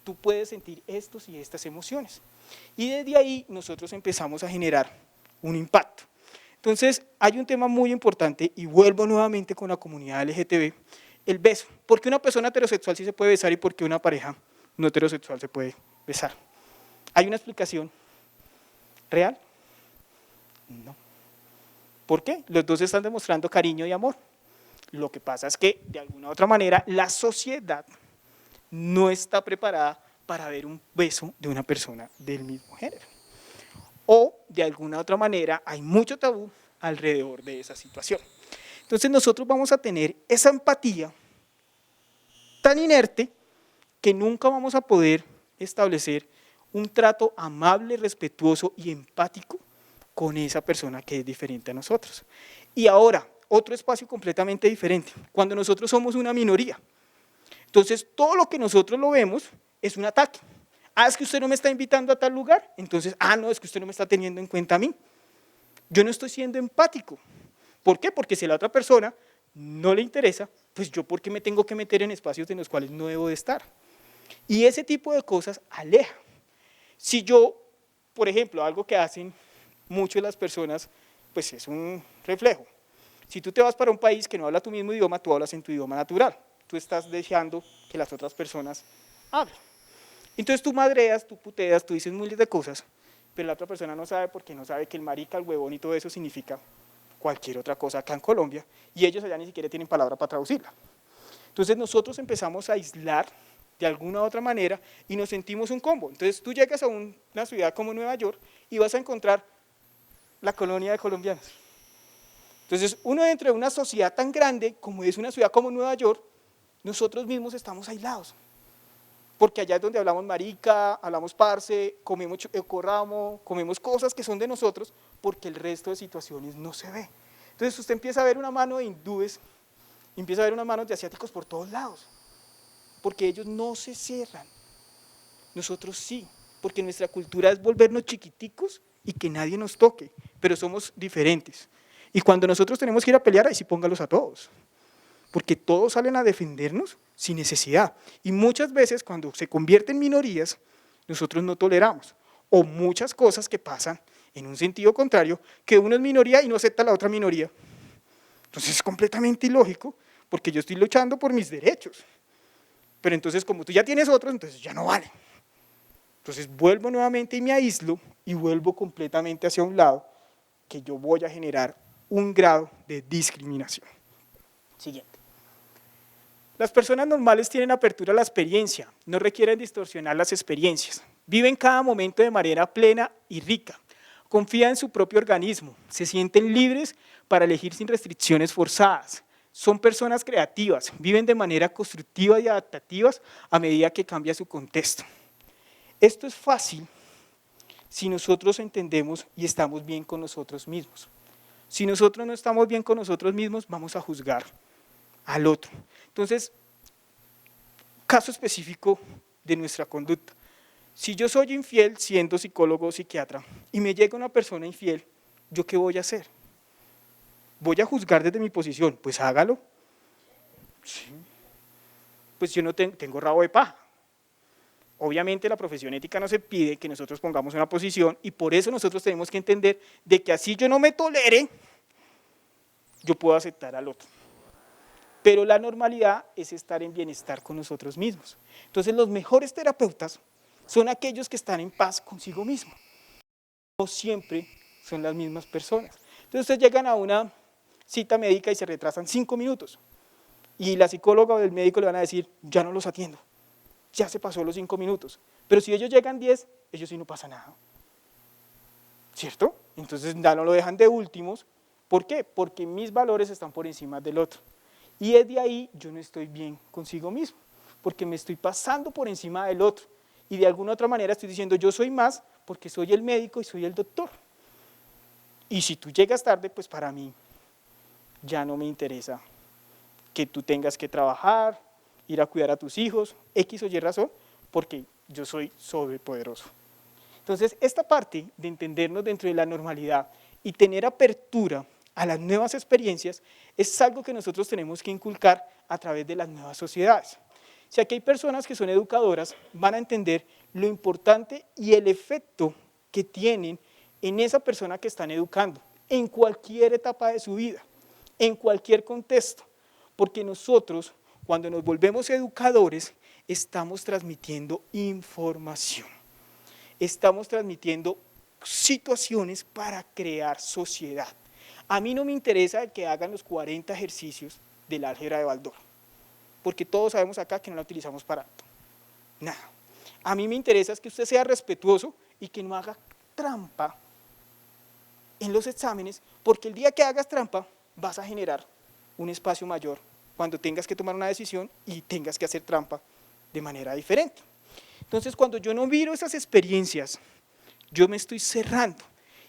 [SPEAKER 2] tú puedes sentir estos y estas emociones. Y desde ahí nosotros empezamos a generar un impacto. Entonces hay un tema muy importante y vuelvo nuevamente con la comunidad LGTB, el beso. ¿Por qué una persona heterosexual sí se puede besar y por qué una pareja no heterosexual se puede besar? ¿Hay una explicación real? No. ¿Por qué? Los dos están demostrando cariño y amor. Lo que pasa es que de alguna u otra manera la sociedad no está preparada para ver un beso de una persona del mismo género. O de alguna otra manera hay mucho tabú alrededor de esa situación. Entonces nosotros vamos a tener esa empatía tan inerte que nunca vamos a poder establecer un trato amable, respetuoso y empático con esa persona que es diferente a nosotros. Y ahora, otro espacio completamente diferente, cuando nosotros somos una minoría. Entonces todo lo que nosotros lo vemos es un ataque. Es que usted no me está invitando a tal lugar, entonces, no, es que usted no me está teniendo en cuenta a mí. Yo no estoy siendo empático. ¿Por qué? Porque si la otra persona no le interesa, pues yo ¿por qué me tengo que meter en espacios en los cuales no debo de estar? Y ese tipo de cosas aleja. Si yo, por ejemplo, algo que hacen muchas las personas, pues es un reflejo. Si tú te vas para un país que no habla tu mismo idioma, tú hablas en tu idioma natural. Tú estás deseando que las otras personas hablen. Entonces tú madreas, tú puteas, tú dices miles de cosas, pero la otra persona no sabe porque no sabe que el marica, el huevón y todo eso significa cualquier otra cosa acá en Colombia, y ellos allá ni siquiera tienen palabra para traducirla. Entonces nosotros empezamos a aislar de alguna u otra manera y nos sentimos un combo. Entonces tú llegas a una ciudad como Nueva York y vas a encontrar la colonia de colombianos. Entonces uno dentro de una sociedad tan grande como es una ciudad como Nueva York, nosotros mismos estamos aislados. Porque allá es donde hablamos marica, hablamos parce, comemos corramo, comemos cosas que son de nosotros, porque el resto de situaciones no se ve. Entonces usted empieza a ver una mano de hindúes, empieza a ver unas manos de asiáticos por todos lados, porque ellos no se cierran, nosotros sí, porque nuestra cultura es volvernos chiquiticos y que nadie nos toque, pero somos diferentes. Y cuando nosotros tenemos que ir a pelear, ahí sí póngalos a todos, porque todos salen a defendernos sin necesidad. Y muchas veces cuando se convierte en minorías, nosotros no toleramos. O muchas cosas que pasan en un sentido contrario, que uno es minoría y no acepta a la otra minoría. Entonces es completamente ilógico, porque yo estoy luchando por mis derechos. Pero entonces como tú ya tienes otros, entonces ya no vale. Entonces vuelvo nuevamente y me aíslo y vuelvo completamente hacia un lado, que yo voy a generar un grado de discriminación. Siguiente. Las personas normales tienen apertura a la experiencia, no requieren distorsionar las experiencias, viven cada momento de manera plena y rica, confían en su propio organismo, se sienten libres para elegir sin restricciones forzadas, son personas creativas, viven de manera constructiva y adaptativas a medida que cambia su contexto. Esto es fácil si nosotros entendemos y estamos bien con nosotros mismos. Si nosotros no estamos bien con nosotros mismos, vamos a juzgar al otro. Entonces, caso específico de nuestra conducta. Si yo soy infiel siendo psicólogo o psiquiatra y me llega una persona infiel, ¿yo qué voy a hacer? ¿Voy a juzgar desde mi posición? Pues hágalo. Sí. Pues yo no tengo rabo de paja. Obviamente la profesión ética nos pide que nosotros pongamos una posición y por eso nosotros tenemos que entender de que así yo no me tolere, yo puedo aceptar al otro. Pero la normalidad es estar en bienestar con nosotros mismos. Entonces los mejores terapeutas son aquellos que están en paz consigo mismos. No siempre son las mismas personas. Entonces ustedes llegan a una cita médica y se retrasan 5 minutos. Y la psicóloga o el médico le van a decir, ya no los atiendo, ya se pasó los 5 minutos. Pero si ellos llegan 10, ellos sí no pasa nada. ¿Cierto? Entonces ya no lo dejan de últimos. ¿Por qué? Porque mis valores están por encima del otro. Y desde ahí yo no estoy bien consigo mismo, porque me estoy pasando por encima del otro. Y de alguna otra manera estoy diciendo yo soy más porque soy el médico y soy el doctor. Y si tú llegas tarde, pues para mí ya no me interesa que tú tengas que trabajar, ir a cuidar a tus hijos, X o Y razón, porque yo soy sobrepoderoso. Entonces, esta parte de entendernos dentro de la normalidad y tener apertura a las nuevas experiencias es algo que nosotros tenemos que inculcar a través de las nuevas sociedades. Si aquí hay personas que son educadoras, van a entender lo importante y el efecto que tienen en esa persona que están educando, en cualquier etapa de su vida, en cualquier contexto, porque nosotros, cuando nos volvemos educadores, estamos transmitiendo información, estamos transmitiendo situaciones para crear sociedad. A mí no me interesa que hagan los 40 ejercicios del álgebra de Baldor, porque todos sabemos acá que no la utilizamos para nada. A mí me interesa es que usted sea respetuoso y que no haga trampa en los exámenes, porque el día que hagas trampa vas a generar un espacio mayor cuando tengas que tomar una decisión y tengas que hacer trampa de manera diferente. Entonces, cuando yo no miro esas experiencias, yo me estoy cerrando.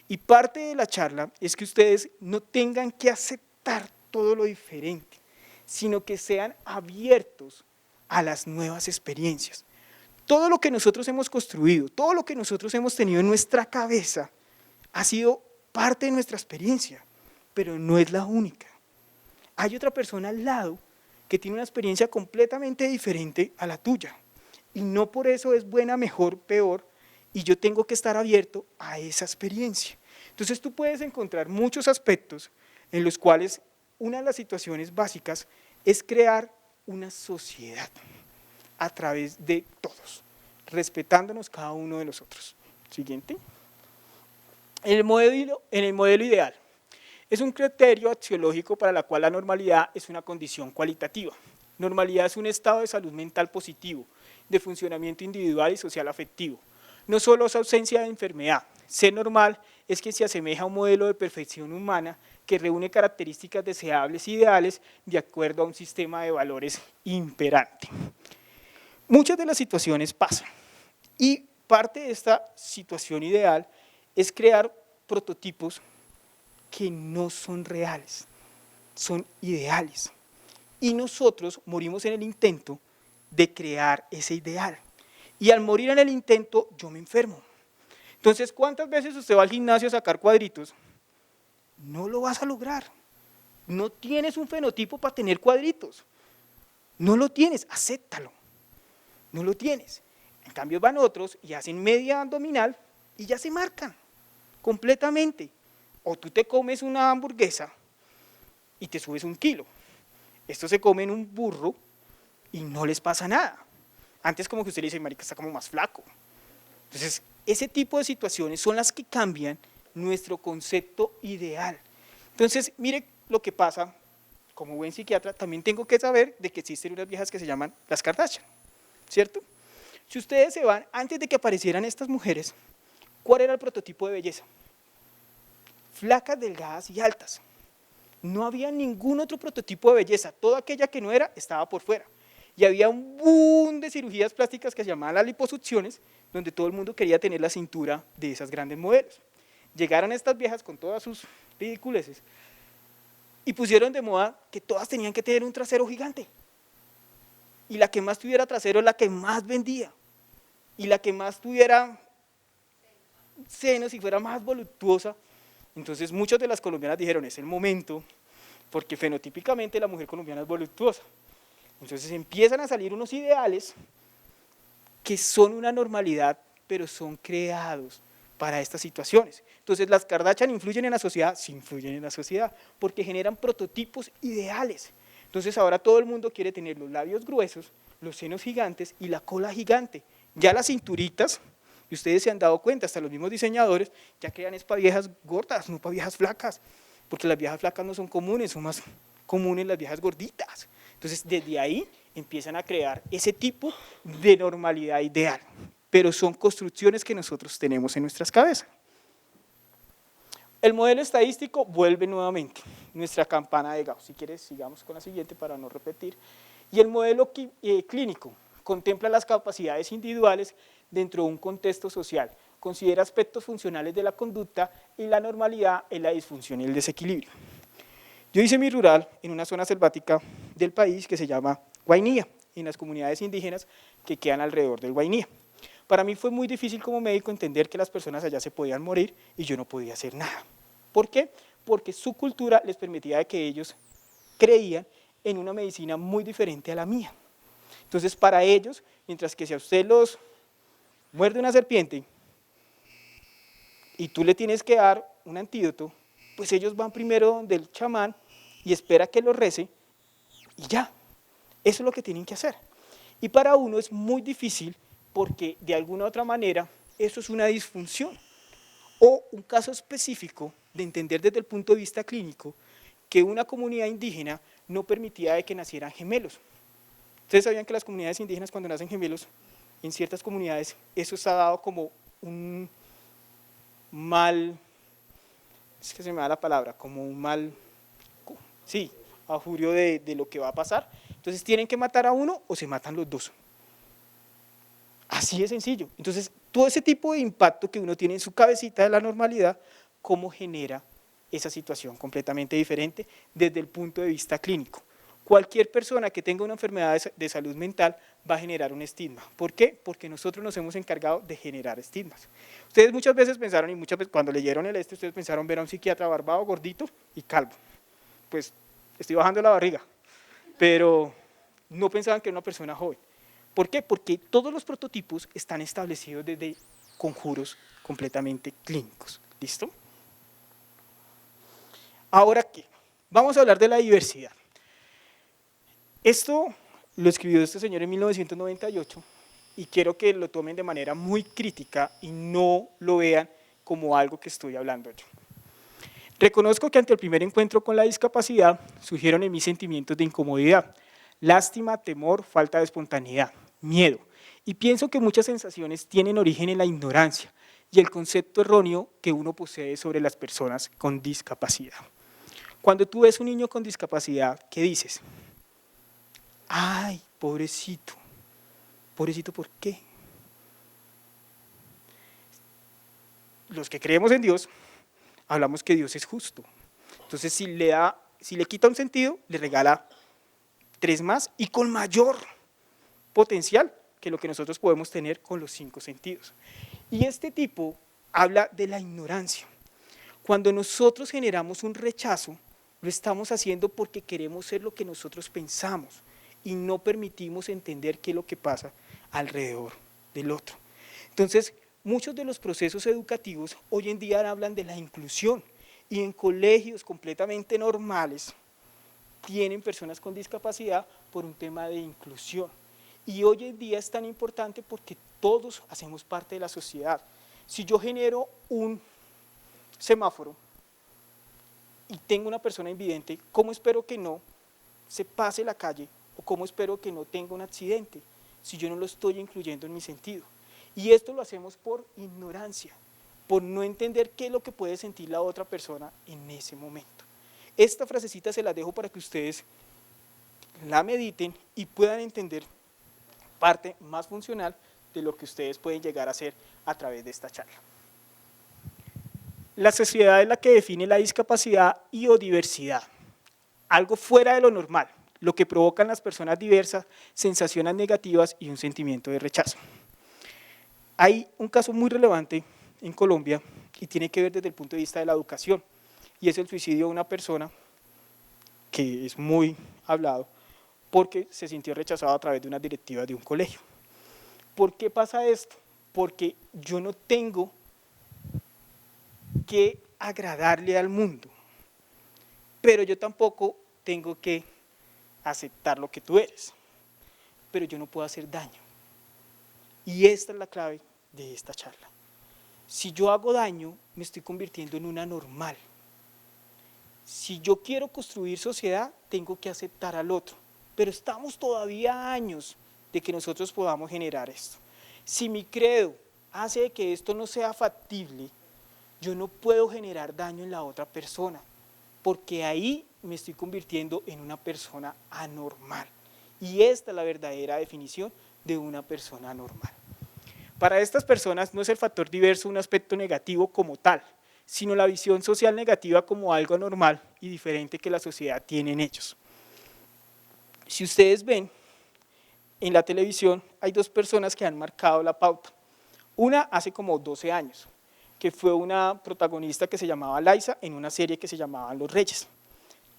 [SPEAKER 2] Y parte de la charla es que ustedes no tengan que aceptar todo lo diferente, sino que sean abiertos a las nuevas experiencias. Todo lo que nosotros hemos construido, todo lo que nosotros hemos tenido en nuestra cabeza, ha sido parte de nuestra experiencia, pero no es la única. hay otra persona al lado que tiene una experiencia completamente diferente a la tuya. Y no por eso es buena, mejor, peor, y yo tengo que estar abierto a esa experiencia. Entonces tú puedes encontrar muchos aspectos en los cuales una de las situaciones básicas es crear una sociedad a través de todos, respetándonos cada uno de los otros. Siguiente. En el modelo ideal, es un criterio axiológico para la cual la normalidad es una condición cualitativa. Normalidad es un estado de salud mental positivo, de funcionamiento individual y social afectivo. No solo es ausencia de enfermedad. Ser normal es que se asemeja a un modelo de perfección humana que reúne características deseables e ideales de acuerdo a un sistema de valores imperante. Muchas de las situaciones pasan y parte de esta situación ideal es crear prototipos que no son reales, son ideales. Y nosotros morimos en el intento de crear ese ideal. Y al morir en el intento, yo me enfermo. Entonces, ¿cuántas veces usted va al gimnasio a sacar cuadritos? No lo vas a lograr. No tienes un fenotipo para tener cuadritos. No lo tienes, acéptalo. No lo tienes. En cambio van otros y hacen media abdominal y ya se marcan completamente. O tú te comes una hamburguesa y te subes 1 kilo. Estos se comen un burro y no les pasa nada. Antes como que usted le dice, marica, está como más flaco. Entonces, ese tipo de situaciones son las que cambian nuestro concepto ideal. Entonces, mire lo que pasa, como buen psiquiatra, también tengo que saber de que existen unas viejas que se llaman las Kardashian, ¿cierto? Si ustedes se van, antes de que aparecieran estas mujeres, ¿cuál era el prototipo de belleza? Flacas, delgadas y altas. No había ningún otro prototipo de belleza, toda aquella que no era, estaba por fuera. Y había un boom de cirugías plásticas que se llamaban las liposucciones, donde todo el mundo quería tener la cintura de esas grandes modelos. Llegaron estas viejas con todas sus ridiculeces y pusieron de moda que todas tenían que tener un trasero gigante. Y la que más tuviera trasero es la que más vendía. Y la que más tuviera senos y fuera más voluptuosa. Entonces muchas de las colombianas dijeron, es el momento, porque fenotípicamente la mujer colombiana es voluptuosa. Entonces empiezan a salir unos ideales que son una normalidad, pero son creados para estas situaciones. Entonces las Kardashian influyen en la sociedad, sí influyen en la sociedad, porque generan prototipos ideales. Entonces ahora todo el mundo quiere tener los labios gruesos, los senos gigantes y la cola gigante. Ya las cinturitas, y ustedes se han dado cuenta, hasta los mismos diseñadores, ya crean es para viejas gordas, no para viejas flacas, porque las viejas flacas no son comunes, son más comunes las viejas gorditas. Entonces desde ahí empiezan a crear ese tipo de normalidad ideal, pero son construcciones que nosotros tenemos en nuestras cabezas. El modelo estadístico vuelve nuevamente, nuestra campana de Gauss. Si quieres, sigamos con la siguiente para no repetir. Y el modelo clínico contempla las capacidades individuales dentro de un contexto social, considera aspectos funcionales de la conducta y la normalidad en la disfunción y el desequilibrio. Yo hice mi rural en una zona selvática del país que se llama Guainía, en las comunidades indígenas que quedan alrededor del Guainía. Para mí fue muy difícil como médico entender que las personas allá se podían morir y yo no podía hacer nada. ¿Por qué? Porque su cultura les permitía que ellos creían en una medicina muy diferente a la mía. Entonces para ellos, mientras que si a usted los muerde una serpiente y tú le tienes que dar un antídoto, pues ellos van primero donde el chamán y espera que lo rece y ya, eso es lo que tienen que hacer. Y para uno es muy difícil porque de alguna u otra manera eso es una disfunción o un caso específico de entender desde el punto de vista clínico que una comunidad indígena no permitía de que nacieran gemelos. Ustedes sabían que las comunidades indígenas cuando nacen gemelos, en ciertas comunidades, eso está dado como un mal, es que se me da la palabra, como un mal, sí, augurio de lo que va a pasar. Entonces tienen que matar a uno o se matan los dos. Así de sencillo. Entonces, todo ese tipo de impacto que uno tiene en su cabecita de la normalidad, ¿cómo genera esa situación completamente diferente desde el punto de vista clínico? Cualquier persona que tenga una enfermedad de salud mental va a generar un estigma. ¿Por qué? Porque nosotros nos hemos encargado de generar estigmas. Ustedes muchas veces pensaron, y muchas veces cuando leyeron ustedes pensaron ver a un psiquiatra barbado, gordito y calvo. Pues estoy bajando la barriga, pero no pensaban que era una persona joven. ¿Por qué? Porque todos los prototipos están establecidos desde conjuros completamente clínicos. ¿Listo? Ahora, ¿qué? Vamos a hablar de la diversidad. Esto lo escribió este señor en 1998 y quiero que lo tomen de manera muy crítica y no lo vean como algo que estoy hablando yo. Reconozco que ante el primer encuentro con la discapacidad surgieron en mí sentimientos de incomodidad, lástima, temor, falta de espontaneidad, miedo, y pienso que muchas sensaciones tienen origen en la ignorancia y el concepto erróneo que uno posee sobre las personas con discapacidad. Cuando tú ves un niño con discapacidad, ¿qué dices? ¡Ay, pobrecito! ¿Pobrecito por qué? Los que creemos en Dios, hablamos que Dios es justo. Entonces, si le quita un sentido, le regala 3 más y con mayor potencial que lo que nosotros podemos tener con los 5 sentidos. Y este tipo habla de la ignorancia. Cuando nosotros generamos un rechazo, lo estamos haciendo porque queremos ser lo que nosotros pensamos y no permitimos entender qué es lo que pasa alrededor del otro. Entonces, muchos de los procesos educativos hoy en día hablan de la inclusión y en colegios completamente normales tienen personas con discapacidad por un tema de inclusión. Y hoy en día es tan importante porque todos hacemos parte de la sociedad. Si yo genero un semáforo y tengo una persona invidente, ¿cómo espero que no se pase la calle? ¿O cómo espero que no tenga un accidente si yo no lo estoy incluyendo en mi sentido? Y esto lo hacemos por ignorancia, por no entender qué es lo que puede sentir la otra persona en ese momento. Esta frasecita se la dejo para que ustedes la mediten y puedan entender parte más funcional de lo que ustedes pueden llegar a hacer a través de esta charla. La sociedad es la que define la discapacidad y o diversidad, algo fuera de lo normal, lo que provoca en las personas diversas sensaciones negativas y un sentimiento de rechazo. Hay un caso muy relevante en Colombia y tiene que ver desde el punto de vista de la educación, y es el suicidio de una persona que es muy hablado porque se sintió rechazado a través de una directiva de un colegio. ¿Por qué pasa esto? Porque yo no tengo que agradarle al mundo, pero yo tampoco tengo que aceptar lo que tú eres, pero yo no puedo hacer daño. Y esta es la clave de esta charla. Si yo hago daño, me estoy convirtiendo en una normal. Si yo quiero construir sociedad, tengo que aceptar al otro, pero estamos todavía a años de que nosotros podamos generar esto. Si mi credo hace que esto no sea factible, yo no puedo generar daño en la otra persona, porque ahí me estoy convirtiendo en una persona anormal. Y esta es la verdadera definición de una persona normal. Para estas personas no es el factor diverso un aspecto negativo como tal, sino la visión social negativa como algo anormal y diferente que la sociedad tiene en ellos. Si ustedes ven, en la televisión hay 2 personas que han marcado la pauta. Una hace como 12 años, que fue una protagonista que se llamaba Laisa en una serie que se llamaba Los Reyes.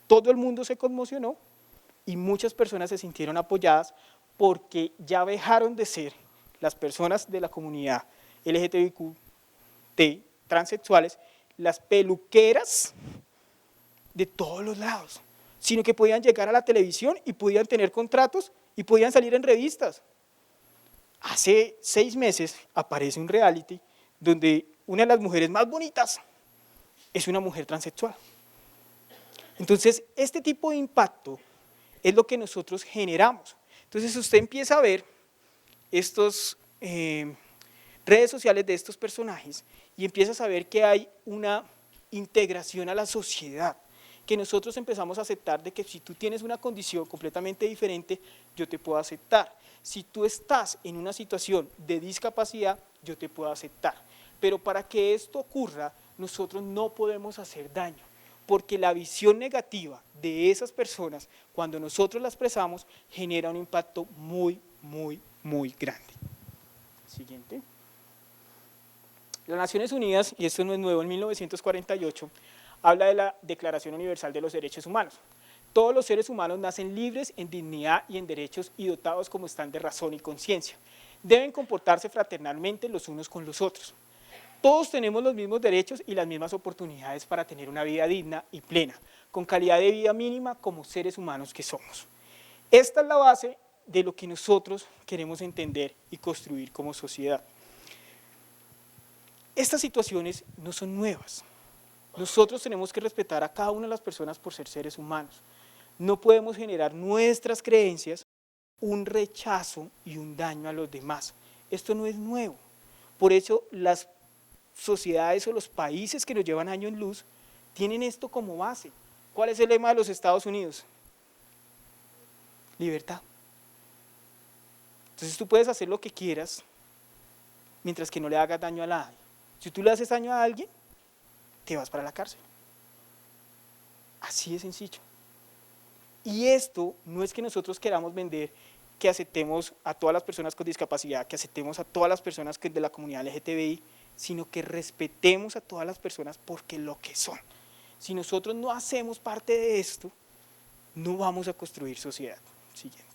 [SPEAKER 2] Todo el mundo se conmocionó y muchas personas se sintieron apoyadas porque ya dejaron de ser las personas de la comunidad LGTBIQ, transexuales, las peluqueras de todos los lados, sino que podían llegar a la televisión y podían tener contratos y podían salir en revistas. Hace 6 meses aparece un reality donde una de las mujeres más bonitas es una mujer transexual. Entonces, este tipo de impacto es lo que nosotros generamos. Entonces, usted empieza a ver estos redes sociales de estos personajes y empieza a saber que hay una integración a la sociedad, que nosotros empezamos a aceptar de que si tú tienes una condición completamente diferente, yo te puedo aceptar. Si tú estás en una situación de discapacidad, yo te puedo aceptar. Pero para que esto ocurra, nosotros no podemos hacer daño, porque la visión negativa de esas personas, cuando nosotros la expresamos, genera un impacto muy, muy, muy grande. Siguiente. Las Naciones Unidas, y esto no es nuevo, en 1948, habla de la Declaración Universal de los Derechos Humanos. Todos los seres humanos nacen libres en dignidad y en derechos y dotados como están de razón y conciencia. Deben comportarse fraternalmente los unos con los otros. Todos tenemos los mismos derechos y las mismas oportunidades para tener una vida digna y plena, con calidad de vida mínima como seres humanos que somos. Esta es la base de lo que nosotros queremos entender y construir como sociedad. Estas situaciones no son nuevas. Nosotros tenemos que respetar a cada una de las personas por ser seres humanos. No podemos generar nuestras creencias un rechazo y un daño a los demás. Esto no es nuevo. Por eso las sociedades o los países que nos llevan años luz tienen esto como base. ¿Cuál es el lema de los Estados Unidos? Libertad. Entonces tú puedes hacer lo que quieras mientras que no le hagas daño a nadie. Si tú le haces daño a alguien, te vas para la cárcel. Así de sencillo. Y esto no es que nosotros queramos vender que aceptemos a todas las personas con discapacidad, que aceptemos a todas las personas de la comunidad LGTBI, sino que respetemos a todas las personas porque lo que son. Si nosotros no hacemos parte de esto, no vamos a construir sociedad. Siguiente.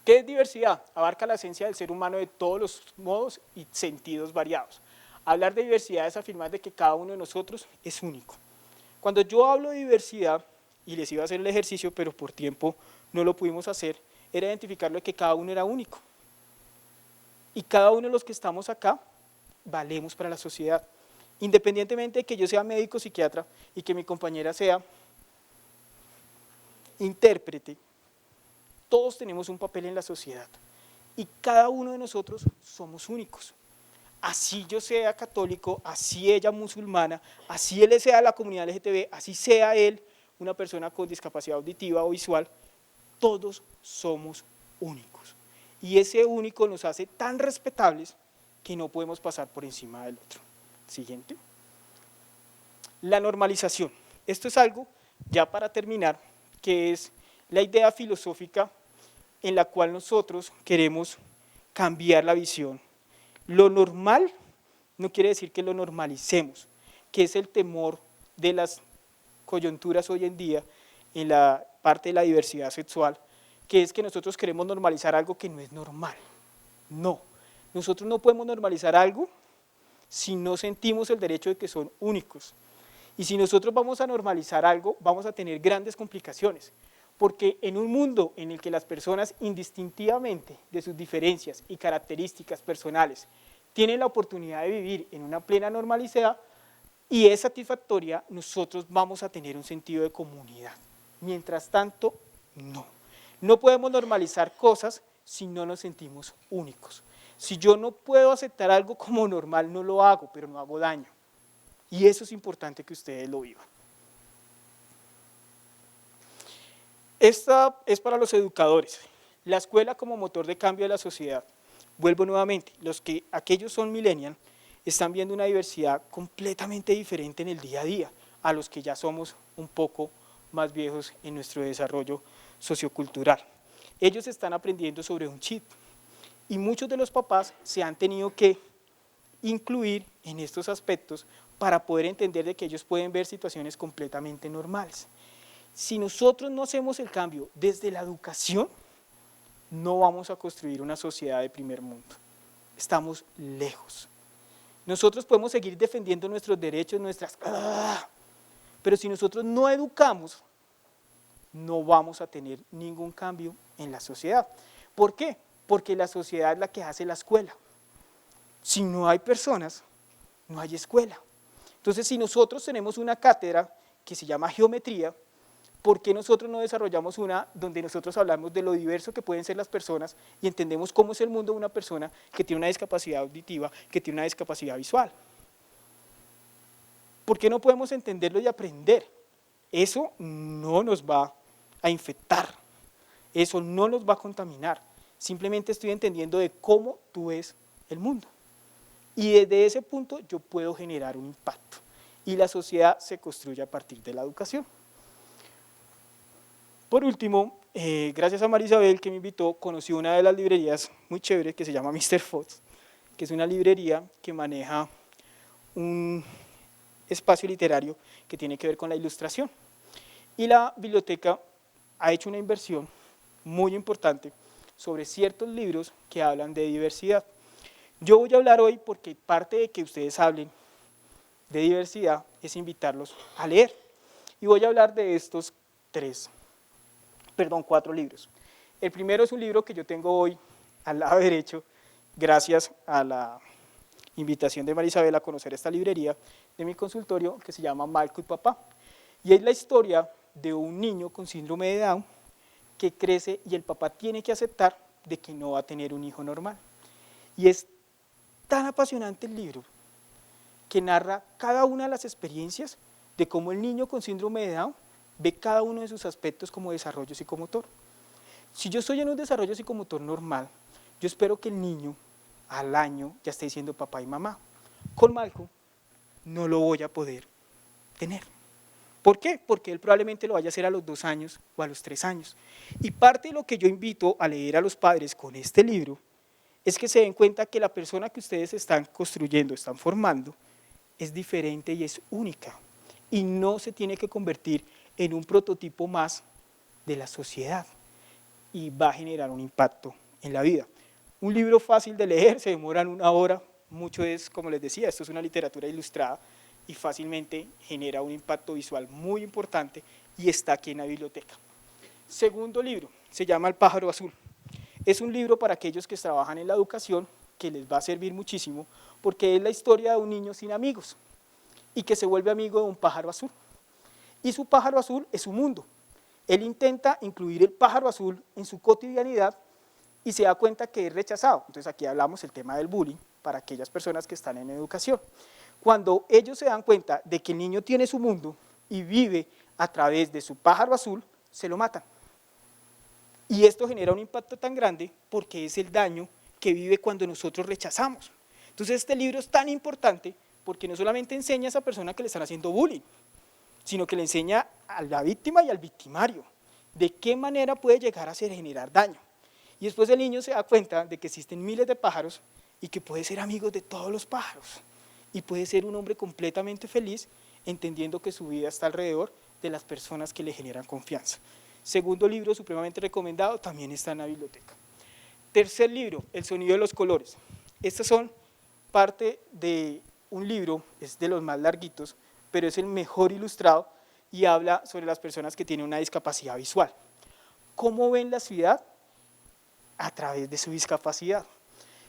[SPEAKER 2] ¿Qué es diversidad? Abarca la esencia del ser humano de todos los modos y sentidos variados. Hablar de diversidad es afirmar de que cada uno de nosotros es único. Cuando yo hablo de diversidad, y les iba a hacer el ejercicio, pero por tiempo no lo pudimos hacer, era identificar lo que cada uno era único. Y cada uno de los que estamos acá, valemos para la sociedad. Independientemente de que yo sea médico psiquiatra y que mi compañera sea intérprete, todos tenemos un papel en la sociedad. Y cada uno de nosotros somos únicos. Así yo sea católico, así ella musulmana, así él sea de la comunidad LGTB, así sea él una persona con discapacidad auditiva o visual, todos somos únicos. Y ese único nos hace tan respetables que no podemos pasar por encima del otro. Siguiente. La normalización. Esto es algo, ya para terminar, que es la idea filosófica en la cual nosotros queremos cambiar la visión. Lo normal no quiere decir que lo normalicemos, que es el temor de las coyunturas hoy en día en la parte de la diversidad sexual, que es que nosotros queremos normalizar algo que no es normal. No, nosotros no podemos normalizar algo si no sentimos el derecho de que son únicos. Y si nosotros vamos a normalizar algo, vamos a tener grandes complicaciones, porque en un mundo en el que las personas indistintivamente de sus diferencias y características personales tienen la oportunidad de vivir en una plena normalidad, y es satisfactoria, nosotros vamos a tener un sentido de comunidad. Mientras tanto, no. No podemos normalizar cosas si no nos sentimos únicos. Si yo no puedo aceptar algo como normal, no lo hago, pero no hago daño. Y eso es importante que ustedes lo vivan. Esta es para los educadores. La escuela como motor de cambio de la sociedad. Vuelvo nuevamente, aquellos son millennials, están viendo una diversidad completamente diferente en el día a día a los que ya somos un poco más viejos en nuestro desarrollo sociocultural. Ellos están aprendiendo sobre un chip y muchos de los papás se han tenido que incluir en estos aspectos para poder entender de que ellos pueden ver situaciones completamente normales. Si nosotros no hacemos el cambio desde la educación, no vamos a construir una sociedad de primer mundo. Estamos lejos. Nosotros podemos seguir defendiendo nuestros derechos, pero si nosotros no educamos, no vamos a tener ningún cambio en la sociedad. ¿Por qué? Porque la sociedad es la que hace la escuela. Si no hay personas, no hay escuela. Entonces, si nosotros tenemos una cátedra que se llama geometría, ¿por qué nosotros no desarrollamos una donde nosotros hablamos de lo diverso que pueden ser las personas y entendemos cómo es el mundo de una persona que tiene una discapacidad auditiva, que tiene una discapacidad visual? ¿Por qué no podemos entenderlo y aprender? Eso no nos va a infectar, eso no nos va a contaminar. Simplemente estoy entendiendo de cómo tú ves el mundo. Y desde ese punto yo puedo generar un impacto. Y la sociedad se construye a partir de la educación. Por último, gracias a Marisabel que me invitó, conocí una de las librerías muy chéveres que se llama Mr. Fox, que es una librería que maneja un espacio literario que tiene que ver con la ilustración. Y la biblioteca ha hecho una inversión muy importante sobre ciertos libros que hablan de diversidad. Yo voy a hablar hoy porque parte de que ustedes hablen de diversidad es invitarlos a leer. Y voy a hablar de estos 4 libros. El primero es un libro que yo tengo hoy al lado derecho, gracias a la invitación de María Isabel a conocer esta librería de mi consultorio, que se llama Malco y Papá. Y es la historia de un niño con síndrome de Down que crece y el papá tiene que aceptar de que no va a tener un hijo normal. Y es tan apasionante el libro que narra cada una de las experiencias de cómo el niño con síndrome de Down ve cada uno de sus aspectos como desarrollo psicomotor. Si yo estoy en un desarrollo psicomotor normal, yo espero que el niño al año ya esté diciendo papá y mamá. Con Malcolm no lo voy a poder tener. ¿Por qué? Porque él probablemente lo vaya a hacer a los 2 años o a los 3 años. Y parte de lo que yo invito a leer a los padres con este libro es que se den cuenta que la persona que ustedes están construyendo, están formando, es diferente y es única. Y no se tiene que convertir en un prototipo más de la sociedad. Y va a generar un impacto en la vida. Un libro fácil de leer, se demoran 1 hora, mucho es, como les decía, esto es una literatura ilustrada y fácilmente genera un impacto visual muy importante y está aquí en la biblioteca. Segundo libro, se llama El pájaro azul. Es un libro para aquellos que trabajan en la educación que les va a servir muchísimo porque es la historia de un niño sin amigos y que se vuelve amigo de un pájaro azul. Y su pájaro azul es su mundo. Él intenta incluir el pájaro azul en su cotidianidad y se da cuenta que es rechazado. Entonces aquí hablamos del tema del bullying para aquellas personas que están en educación. Cuando ellos se dan cuenta de que el niño tiene su mundo y vive a través de su pájaro azul, se lo matan. Y esto genera un impacto tan grande porque es el daño que vive cuando nosotros rechazamos. Entonces este libro es tan importante porque no solamente enseña a esa persona que le están haciendo bullying, sino que le enseña a la víctima y al victimario de qué manera puede llegar a generar daño. Y después el niño se da cuenta de que existen miles de pájaros y que puede ser amigo de todos los pájaros y puede ser un hombre completamente feliz entendiendo que su vida está alrededor de las personas que le generan confianza. Segundo libro supremamente recomendado, también está en la biblioteca. Tercer libro, El sonido de los colores. Estos son parte de un libro, es de los más larguitos, pero es el mejor ilustrado y habla sobre las personas que tienen una discapacidad visual. ¿Cómo ven la ciudad? A través de su discapacidad.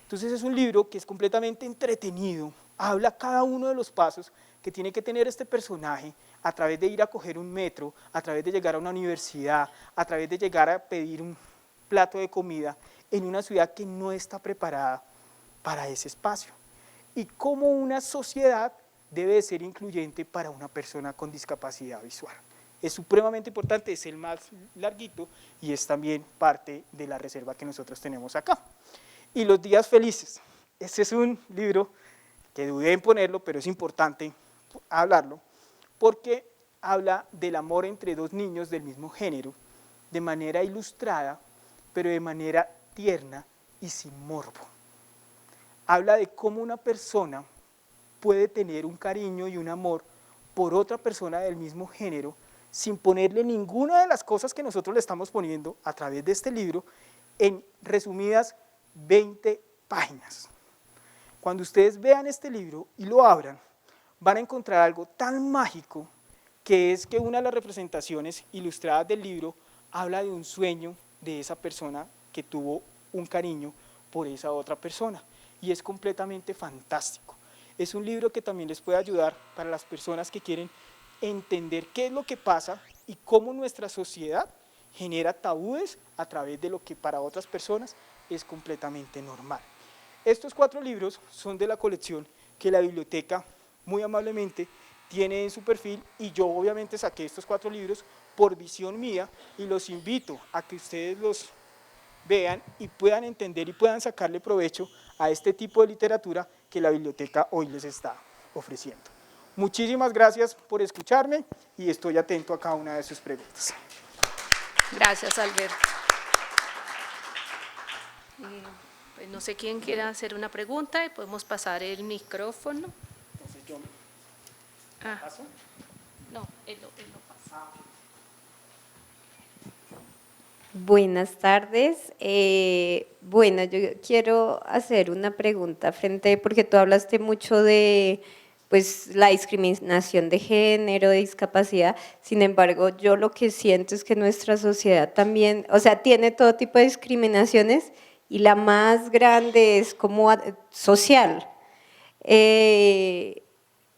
[SPEAKER 2] Entonces es un libro que es completamente entretenido, habla cada uno de los pasos que tiene que tener este personaje a través de ir a coger un metro, a través de llegar a una universidad, a través de llegar a pedir un plato de comida en una ciudad que no está preparada para ese espacio. Y cómo una sociedad debe ser incluyente para una persona con discapacidad visual. Es supremamente importante, es el más larguito y es también parte de la reserva que nosotros tenemos acá. Y Los días felices. Este es un libro que dudé en ponerlo, pero es importante hablarlo, porque habla del amor entre 2 niños del mismo género, de manera ilustrada, pero de manera tierna y sin morbo. Habla de cómo una persona puede tener un cariño y un amor por otra persona del mismo género, sin ponerle ninguna de las cosas que nosotros le estamos poniendo a través de este libro en resumidas 20 páginas. Cuando ustedes vean este libro y lo abran, van a encontrar algo tan mágico que es que una de las representaciones ilustradas del libro habla de un sueño de esa persona que tuvo un cariño por esa otra persona y es completamente fantástico. Es un libro que también les puede ayudar para las personas que quieren entender qué es lo que pasa y cómo nuestra sociedad genera tabúes a través de lo que para otras personas es completamente normal. Estos 4 libros son de la colección que la biblioteca muy amablemente tiene en su perfil y yo obviamente saqué estos 4 libros por visión mía y los invito a que ustedes los vean y puedan entender y puedan sacarle provecho a este tipo de literatura que la biblioteca hoy les está ofreciendo. Muchísimas gracias por escucharme y estoy atento a cada una de sus preguntas.
[SPEAKER 1] Gracias, Alberto. Pues no sé quién quiera hacer una pregunta y podemos pasar el micrófono.
[SPEAKER 2] Entonces yo
[SPEAKER 1] Ah,
[SPEAKER 2] paso.
[SPEAKER 1] no, él lo pasa.
[SPEAKER 3] Buenas tardes. Bueno, yo quiero hacer una pregunta porque tú hablaste mucho de pues, la discriminación de género, de discapacidad. Sin embargo, yo lo que siento es que nuestra sociedad también, o sea, tiene todo tipo de discriminaciones y la más grande es como social. Eh,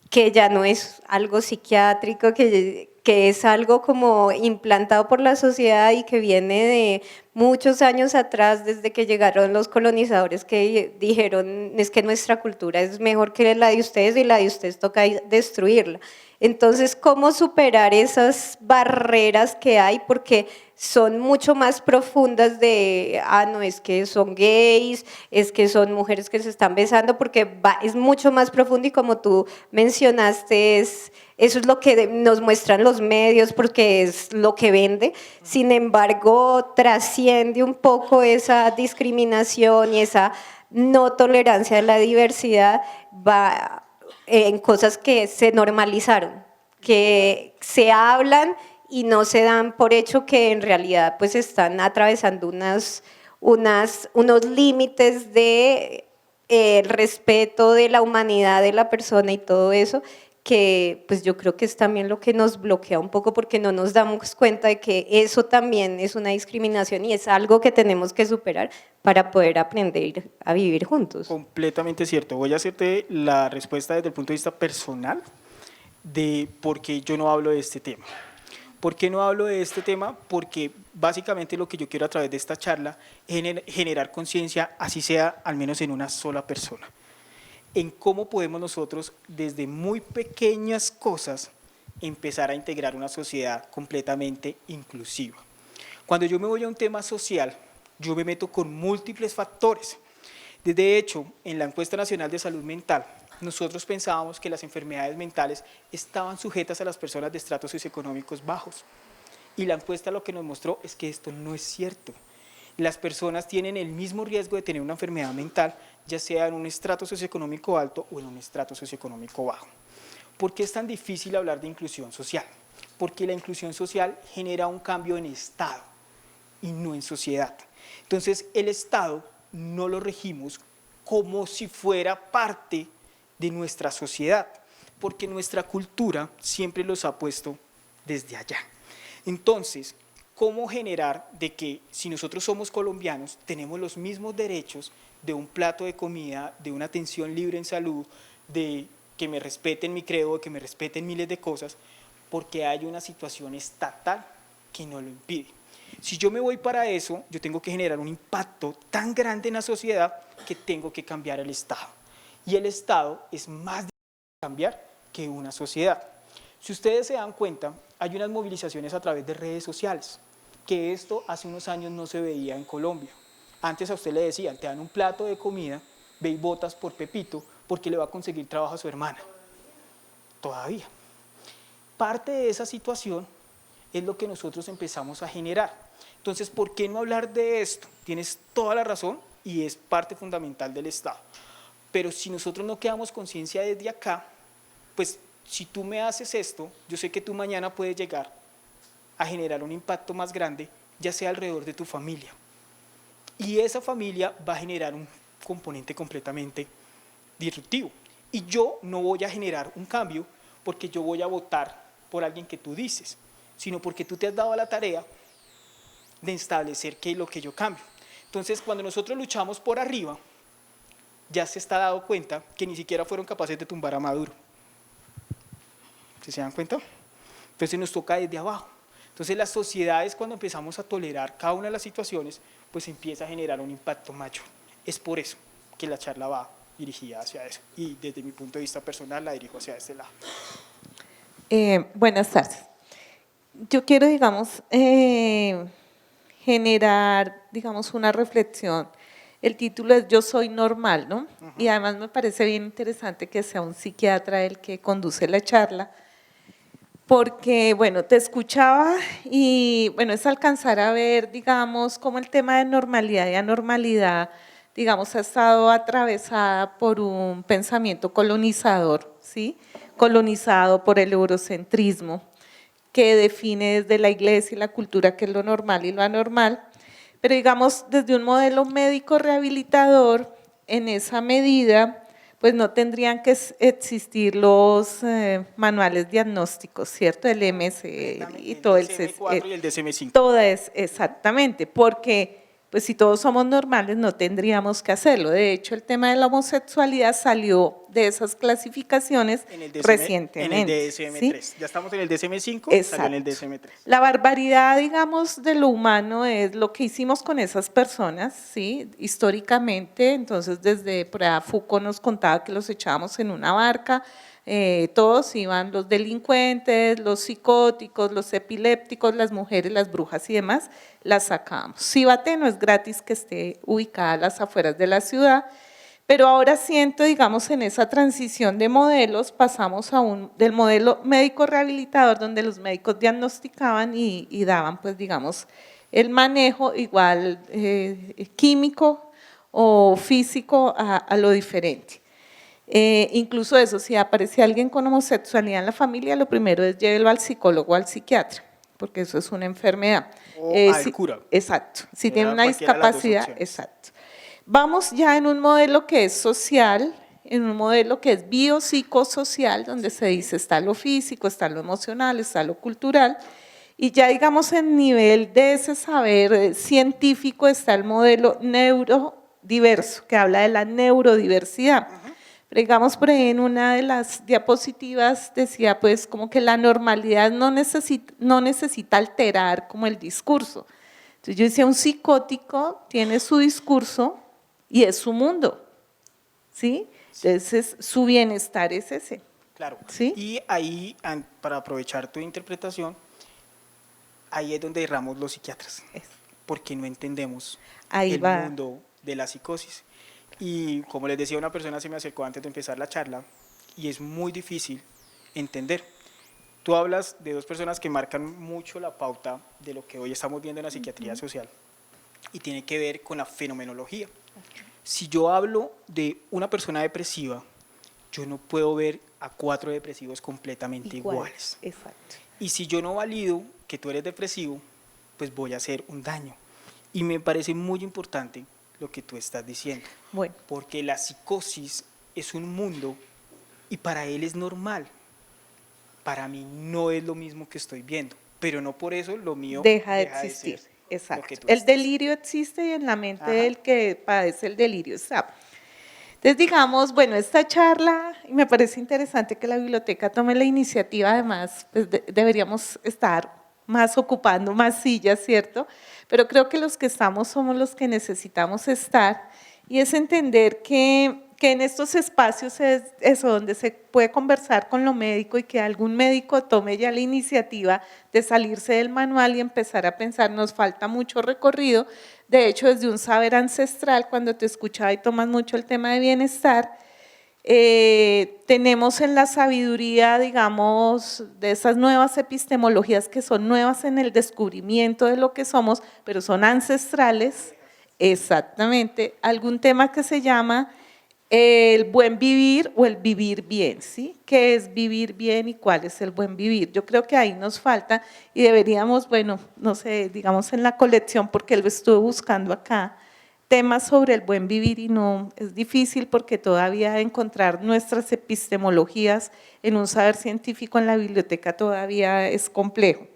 [SPEAKER 3] que ya no es algo psiquiátrico, que es algo como implantado por la sociedad y que viene de muchos años atrás, desde que llegaron los colonizadores que dijeron es que nuestra cultura es mejor que la de ustedes y la de ustedes toca destruirla. Entonces, ¿cómo superar esas barreras que hay? Porque son mucho más profundas de, no, es que son gays, es que son mujeres que se están besando, porque es mucho más profundo y como tú mencionaste, eso es lo que nos muestran los medios porque es lo que vende. Sin embargo, trasciende un poco esa discriminación y esa no tolerancia a la diversidad, va en cosas que se normalizaron, que se hablan y no se dan por hecho que en realidad pues están atravesando unos límites de respeto de la humanidad de la persona y todo eso, que pues yo creo que es también lo que nos bloquea un poco porque no nos damos cuenta de que eso también es una discriminación y es algo que tenemos que superar para poder aprender a vivir juntos.
[SPEAKER 2] Completamente cierto. Voy a hacerte la respuesta desde el punto de vista personal de por qué yo no hablo de este tema. ¿Por qué no hablo de este tema? Porque básicamente lo que yo quiero a través de esta charla es generar conciencia, así sea al menos en una sola persona, en cómo podemos nosotros desde muy pequeñas cosas empezar a integrar una sociedad completamente inclusiva. Cuando yo me voy a un tema social, yo me meto con múltiples factores. De hecho, en la encuesta nacional de salud mental, nosotros pensábamos que las enfermedades mentales estaban sujetas a las personas de estratos socioeconómicos bajos. Y la encuesta lo que nos mostró es que esto no es cierto. Las personas tienen el mismo riesgo de tener una enfermedad mental, ya sea en un estrato socioeconómico alto o en un estrato socioeconómico bajo. ¿Por qué es tan difícil hablar de inclusión social? Porque la inclusión social genera un cambio en Estado y no en sociedad. Entonces, el Estado no lo regimos como si fuera parte de nuestra sociedad, porque nuestra cultura siempre los ha puesto desde allá. Entonces, ¿cómo generar de que si nosotros somos colombianos tenemos los mismos derechos de un plato de comida, de una atención libre en salud, de que me respeten mi credo, de que me respeten miles de cosas, porque hay una situación estatal que no lo impide? Si yo me voy para eso, yo tengo que generar un impacto tan grande en la sociedad que tengo que cambiar el Estado. Y el Estado es más difícil de cambiar que una sociedad. Si ustedes se dan cuenta, hay unas movilizaciones a través de redes sociales, que esto hace unos años no se veía en Colombia. Antes a usted le decían, te dan un plato de comida, ve y votas por Pepito, porque le va a conseguir trabajo a su hermana. Todavía. Parte de esa situación es lo que nosotros empezamos a generar. Entonces, ¿por qué no hablar de esto? Tienes toda la razón y es parte fundamental del Estado. Pero si nosotros no quedamos conciencia desde acá, pues si tú me haces esto, yo sé que tú mañana puedes llegar a generar un impacto más grande, ya sea alrededor de tu familia. Y esa familia va a generar un componente completamente disruptivo. Y yo no voy a generar un cambio porque yo voy a votar por alguien que tú dices, sino porque tú te has dado a la tarea de establecer qué es lo que yo cambio. Entonces, cuando nosotros luchamos por arriba, ya se está dando cuenta que ni siquiera fueron capaces de tumbar a Maduro. ¿Sí se dan cuenta? Entonces nos toca desde abajo. Entonces las sociedades, cuando empezamos a tolerar cada una de las situaciones, pues empieza a generar un impacto mayor. Es por eso que la charla va dirigida hacia eso. Y desde mi punto de vista personal la dirijo hacia este lado.
[SPEAKER 4] Buenas tardes. Yo quiero, digamos, generar, digamos, una reflexión. El título es Yo soy normal, ¿no? Y además me parece bien interesante que sea un psiquiatra el que conduce la charla, porque, bueno, te escuchaba y, bueno, es alcanzar a ver, digamos, cómo el tema de normalidad y anormalidad, digamos, ha estado atravesada por un pensamiento colonizador, ¿sí? Colonizado por el eurocentrismo, que define desde la iglesia y la cultura qué es lo normal y lo anormal, pero digamos desde un modelo médico rehabilitador, en esa medida, pues no tendrían que existir los manuales diagnósticos, ¿cierto? El MSR y todo el
[SPEAKER 2] DSM-4 y el DSM-5.
[SPEAKER 4] Todo es, exactamente, porque pues si todos somos normales no tendríamos que hacerlo. De hecho, el tema de la homosexualidad salió de esas clasificaciones recientemente.
[SPEAKER 2] En el DSM-3. ¿Sí? Ya estamos en el DSM-5, salió en el DSM-3.
[SPEAKER 4] La barbaridad, digamos, de lo humano es lo que hicimos con esas personas, ¿sí? Históricamente, entonces desde por allá Foucault nos contaba que los echábamos en una barca, todos iban los delincuentes, los psicóticos, los epilépticos, las mujeres, las brujas y demás, las sacábamos. Cibate no es gratis que esté ubicada a las afueras de la ciudad, pero ahora siento, digamos, en esa transición de modelos, pasamos del modelo médico rehabilitador, donde los médicos diagnosticaban y daban, pues, digamos, el manejo igual químico o físico a lo diferente. Incluso eso, si aparece alguien con homosexualidad en la familia, lo primero es llévelo al psicólogo o al psiquiatra, porque eso es una enfermedad.
[SPEAKER 2] O al cura.
[SPEAKER 4] Exacto, si tiene una discapacidad, exacto. Vamos ya en un modelo que es social, en un modelo que es biopsicosocial, donde se dice está lo físico, está lo emocional, está lo cultural, y ya digamos en nivel de ese saber científico está el modelo neurodiverso, que habla de la neurodiversidad. Pero digamos por ahí en una de las diapositivas decía pues como que la normalidad no necesita alterar como el discurso. Entonces yo decía un psicótico tiene su discurso y es su mundo, ¿sí? Entonces su bienestar es ese.
[SPEAKER 2] Claro,
[SPEAKER 4] ¿sí?
[SPEAKER 2] Y ahí, para aprovechar tu interpretación, ahí es donde erramos los psiquiatras, porque no entendemos el mundo de la psicosis. Y como les decía, una persona se me acercó antes de empezar la charla y es muy difícil entender. Tú hablas de dos personas que marcan mucho la pauta de lo que hoy estamos viendo en la psiquiatría social y tiene que ver con la fenomenología. Si yo hablo de una persona depresiva, yo no puedo ver a 4 depresivos completamente iguales.
[SPEAKER 4] Exacto.
[SPEAKER 2] Y si yo no valido que tú eres depresivo, pues voy a hacer un daño. Y me parece muy importante lo que tú estás diciendo, porque la psicosis es un mundo y para él es normal, para mí no es lo mismo que estoy viendo, pero no por eso lo mío
[SPEAKER 4] deja de existir. Exacto. El delirio existe y en la mente del que padece el delirio está. Entonces digamos, bueno, esta charla, y me parece interesante que la biblioteca tome la iniciativa, además pues deberíamos estar más ocupando más sillas, ¿cierto? Pero creo que los que estamos somos los que necesitamos estar y es entender que en estos espacios es eso, donde se puede conversar con lo médico y que algún médico tome ya la iniciativa de salirse del manual y empezar a pensar, nos falta mucho recorrido, de hecho desde un saber ancestral, cuando te escuchaba y tomas mucho el tema de bienestar, tenemos en la sabiduría, digamos, de esas nuevas epistemologías que son nuevas en el descubrimiento de lo que somos, pero son ancestrales, exactamente, algún tema que se llama el buen vivir o el vivir bien, ¿sí? ¿Qué es vivir bien y cuál es el buen vivir? Yo creo que ahí nos falta y deberíamos, bueno, no sé, digamos en la colección, porque lo estuve buscando acá, temas sobre el buen vivir y no, es difícil porque todavía encontrar nuestras epistemologías en un saber científico en la biblioteca todavía es complejo.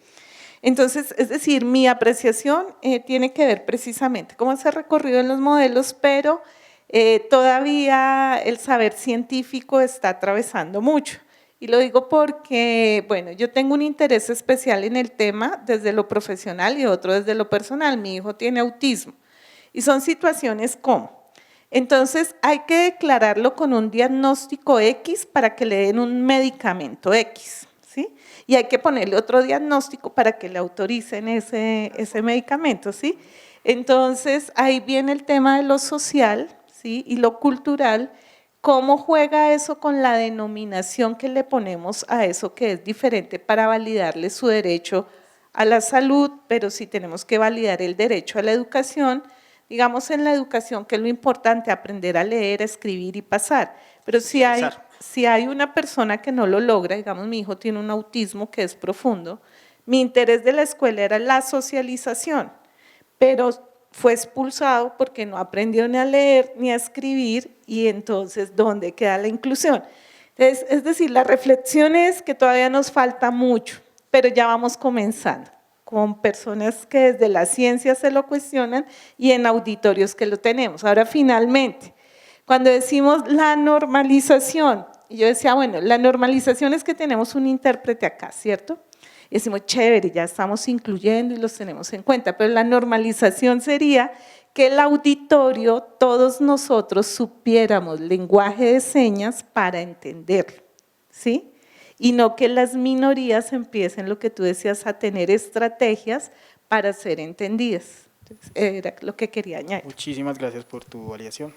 [SPEAKER 4] Entonces, es decir, mi apreciación tiene que ver precisamente con ese recorrido en los modelos, pero todavía el saber científico está atravesando mucho. Y lo digo porque, bueno, yo tengo un interés especial en el tema desde lo profesional y otro desde lo personal. Mi hijo tiene autismo. Y son situaciones como, entonces hay que declararlo con un diagnóstico X para que le den un medicamento X, ¿sí? Y hay que ponerle otro diagnóstico para que le autoricen ese medicamento, ¿sí? Entonces ahí viene el tema de lo social, ¿sí? Y lo cultural, cómo juega eso con la denominación que le ponemos a eso que es diferente para validarle su derecho a la salud, pero sí tenemos que validar el derecho a la educación. Digamos en la educación que es lo importante, aprender a leer, a escribir y pasar, pero sí hay, si hay una persona que no lo logra, digamos mi hijo tiene un autismo que es profundo, mi interés de la escuela era la socialización, pero fue expulsado porque no aprendió ni a leer ni a escribir y entonces ¿dónde queda la inclusión? Entonces, es decir, la reflexión es que todavía nos falta mucho, pero ya vamos comenzando con personas que desde la ciencia se lo cuestionan y en auditorios que lo tenemos. Ahora, finalmente, cuando decimos la normalización, yo decía, bueno, la normalización es que tenemos un intérprete acá, ¿cierto? Y decimos, chévere, ya estamos incluyendo y los tenemos en cuenta, pero la normalización sería que el auditorio, todos nosotros supiéramos lenguaje de señas para entenderlo, ¿sí? Y no que las minorías empiecen, lo que tú decías, a tener estrategias para ser entendidas. Entonces, era lo que quería añadir.
[SPEAKER 2] Muchísimas gracias por tu validación.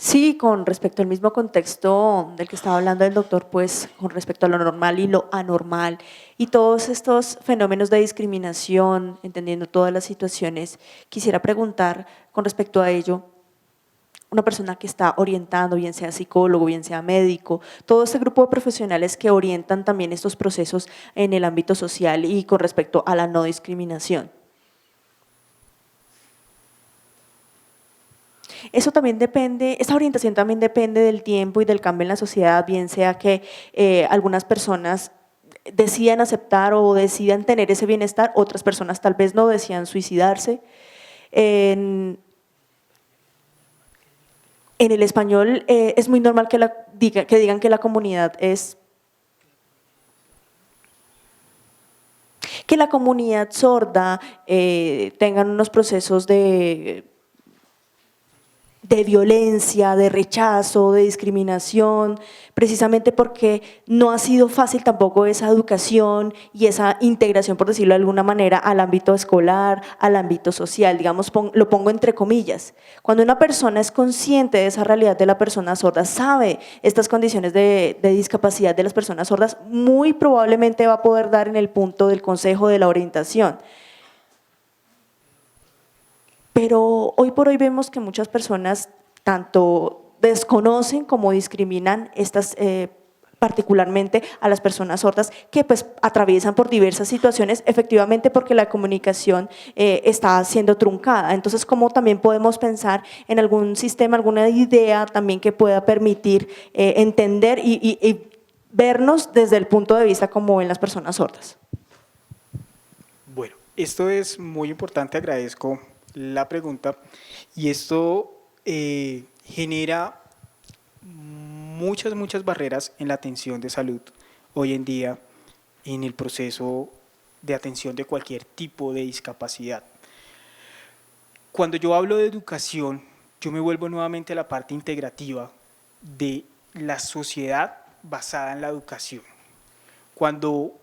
[SPEAKER 5] Sí, con respecto al mismo contexto del que estaba hablando el doctor, pues con respecto a lo normal y lo anormal y todos estos fenómenos de discriminación, entendiendo todas las situaciones, quisiera preguntar con respecto a ello, una persona que está orientando, bien sea psicólogo, bien sea médico, todo este grupo de profesionales que orientan también estos procesos en el ámbito social y con respecto a la no discriminación. Eso también depende, esa orientación también depende del tiempo y del cambio en la sociedad, bien sea que algunas personas decidan aceptar o decidan tener ese bienestar, otras personas tal vez no, decidan suicidarse. En el español es muy normal que digan que la comunidad es… que la comunidad sorda tengan unos procesos de violencia, de rechazo, de discriminación, precisamente porque no ha sido fácil tampoco esa educación y esa integración, por decirlo de alguna manera, al ámbito escolar, al ámbito social, digamos, lo pongo entre comillas. Cuando una persona es consciente de esa realidad de la persona sorda, sabe estas condiciones de discapacidad de las personas sordas, muy probablemente va a poder dar en el punto del consejo de la orientación. Pero hoy por hoy vemos que muchas personas tanto desconocen como discriminan particularmente a las personas sordas que pues atraviesan por diversas situaciones, efectivamente porque la comunicación está siendo truncada. Entonces, ¿cómo también podemos pensar en algún sistema, alguna idea también que pueda permitir entender y vernos desde el punto de vista como en las personas sordas?
[SPEAKER 2] Bueno, esto es muy importante, agradezco la pregunta, y esto genera muchas barreras en la atención de salud hoy en día, en el proceso de atención de cualquier tipo de discapacidad. Cuando yo hablo de educación, yo me vuelvo nuevamente a la parte integrativa de la sociedad basada en la educación. Cuando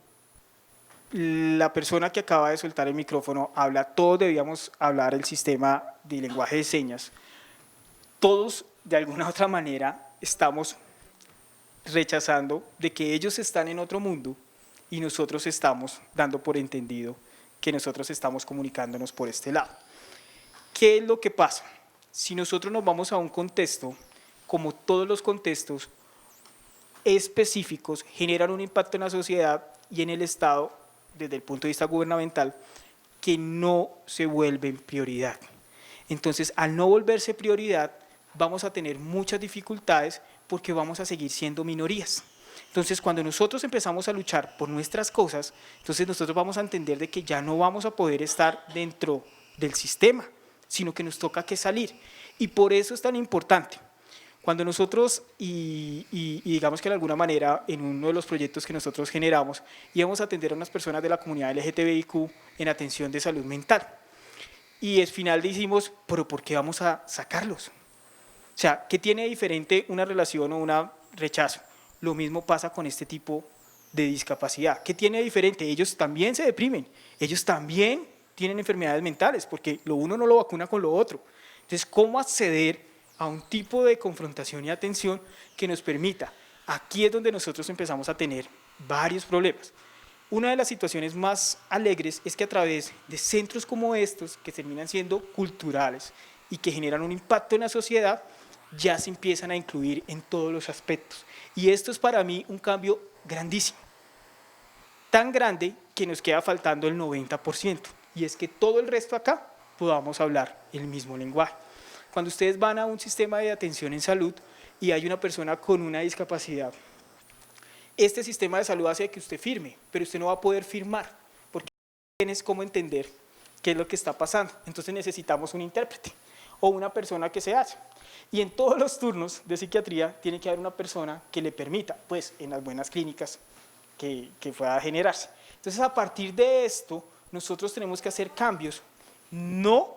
[SPEAKER 2] la persona que acaba de soltar el micrófono habla, todos debíamos hablar el sistema de lenguaje de señas. Todos, de alguna u otra manera, estamos rechazando de que ellos están en otro mundo y nosotros estamos dando por entendido que nosotros estamos comunicándonos por este lado. ¿Qué es lo que pasa? Si nosotros nos vamos a un contexto, como todos los contextos específicos, generan un impacto en la sociedad y en el Estado, desde el punto de vista gubernamental, que no se vuelven prioridad. Entonces, al no volverse prioridad, vamos a tener muchas dificultades porque vamos a seguir siendo minorías. Entonces, cuando nosotros empezamos a luchar por nuestras cosas, entonces nosotros vamos a entender de que ya no vamos a poder estar dentro del sistema, sino que nos toca que salir. Y por eso es tan importante. Cuando nosotros, y digamos que de alguna manera, en uno de los proyectos que nosotros generamos, íbamos a atender a unas personas de la comunidad LGTBIQ en atención de salud mental. Y al final decimos, pero ¿por qué vamos a sacarlos? O sea, ¿qué tiene diferente una relación o un rechazo? Lo mismo pasa con este tipo de discapacidad. ¿Qué tiene diferente? Ellos también se deprimen, ellos también tienen enfermedades mentales, porque lo uno no lo vacuna con lo otro. Entonces, ¿cómo acceder a un tipo de confrontación y atención que nos permita? Aquí es donde nosotros empezamos a tener varios problemas. Una de las situaciones más alegres es que a través de centros como estos, que terminan siendo culturales y que generan un impacto en la sociedad, ya se empiezan a incluir en todos los aspectos. Y esto es para mí un cambio grandísimo, tan grande que nos queda faltando el 90%, y es que todo el resto acá podamos hablar el mismo lenguaje. Cuando ustedes van a un sistema de atención en salud y hay una persona con una discapacidad, este sistema de salud hace que usted firme, pero usted no va a poder firmar, porque no tienes cómo entender qué es lo que está pasando. Entonces necesitamos un intérprete o una persona que se hace. Y en todos los turnos de psiquiatría tiene que haber una persona que le permita, pues en las buenas clínicas, que pueda generarse. Entonces, a partir de esto, nosotros tenemos que hacer cambios, no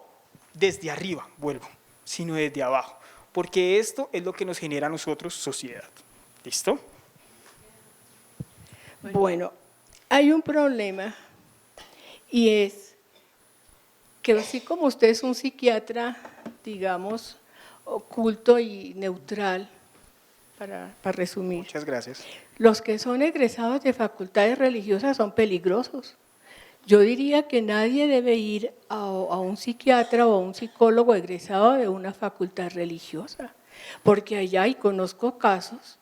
[SPEAKER 2] desde arriba, vuelvo, sino desde abajo, porque esto es lo que nos genera a nosotros sociedad. ¿Listo?
[SPEAKER 6] Bueno, hay un problema y es que así como usted es un psiquiatra, digamos, oculto y neutral, para resumir,
[SPEAKER 2] Muchas gracias.
[SPEAKER 6] los que son egresados de facultades religiosas son peligrosos. Yo diría que nadie debe ir a un psiquiatra o a un psicólogo egresado de una facultad religiosa, porque allá, y conozco casos,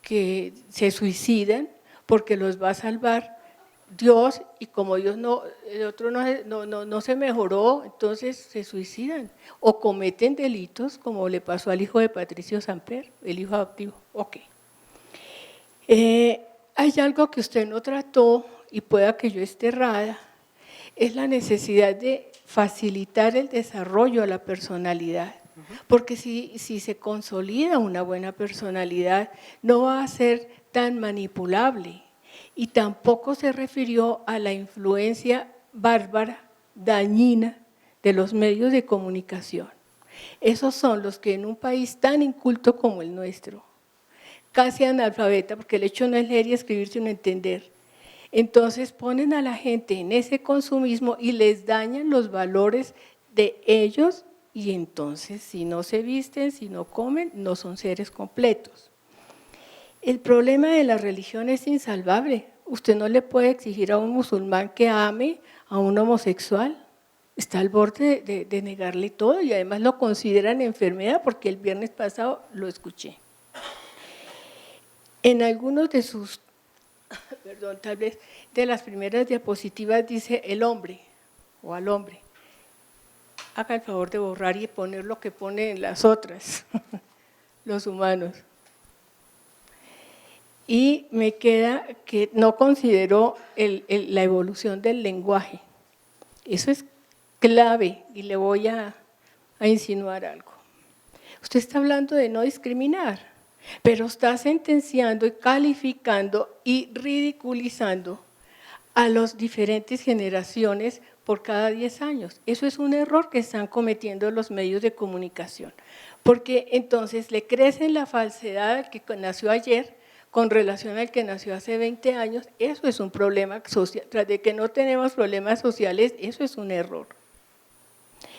[SPEAKER 6] que se suicidan porque los va a salvar Dios, y como Dios el otro no se mejoró, entonces se suicidan o cometen delitos, como le pasó al hijo de Patricio Samper, el hijo adoptivo. Ok. Hay algo que usted no trató, y pueda que yo esté errada, es la necesidad de facilitar el desarrollo a la personalidad. Porque si se consolida una buena personalidad, no va a ser tan manipulable. Y tampoco se refirió a la influencia bárbara, dañina, de los medios de comunicación. Esos son los que en un país tan inculto como el nuestro, casi analfabeta, porque el hecho no es leer y escribir sino entender, entonces ponen a la gente en ese consumismo y les dañan los valores de ellos, y entonces si no se visten, si no comen, no son seres completos. El problema de la religión es insalvable. Usted no le puede exigir a un musulmán que ame a un homosexual. Está al borde de negarle todo, y además lo consideran enfermedad, porque el viernes pasado lo escuché. En algunos de sus, tal vez de las primeras diapositivas dice el hombre o al hombre. Haga el favor de borrar y poner lo que pone en las otras, los humanos. Y me queda que no consideró la evolución del lenguaje. Eso es clave, y le voy a insinuar algo. Usted está hablando de no discriminar, pero está sentenciando y calificando y ridiculizando a las diferentes generaciones por cada 10 años. Eso es un error que están cometiendo los medios de comunicación, porque entonces le crecen la falsedad al que nació ayer con relación al que nació hace 20 años. Eso es un problema social. Tras de que no tenemos problemas sociales, eso es un error.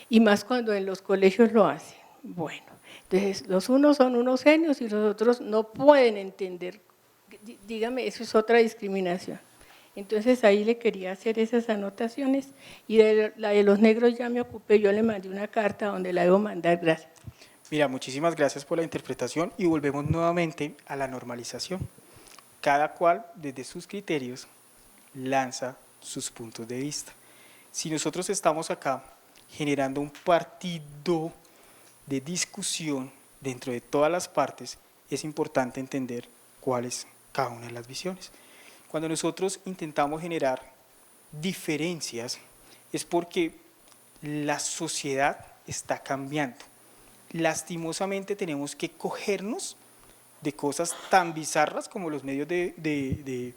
[SPEAKER 6] Y más cuando en los colegios lo hacen. Bueno, entonces los unos son unos genios y los otros no pueden entender. Dígame, eso es otra discriminación. Entonces ahí le quería hacer esas anotaciones, y de la de los negros ya me ocupé, yo le mandé una carta donde la debo mandar. Gracias.
[SPEAKER 2] Mira, muchísimas gracias por la interpretación, y volvemos nuevamente a la normalización. Cada cual, desde sus criterios, lanza sus puntos de vista. Si nosotros estamos acá generando un partido de discusión dentro de todas las partes, es importante entender cuáles cada una de las visiones. Cuando nosotros intentamos generar diferencias, es porque la sociedad está cambiando. Lastimosamente tenemos que cogernos de cosas tan bizarras como los medios de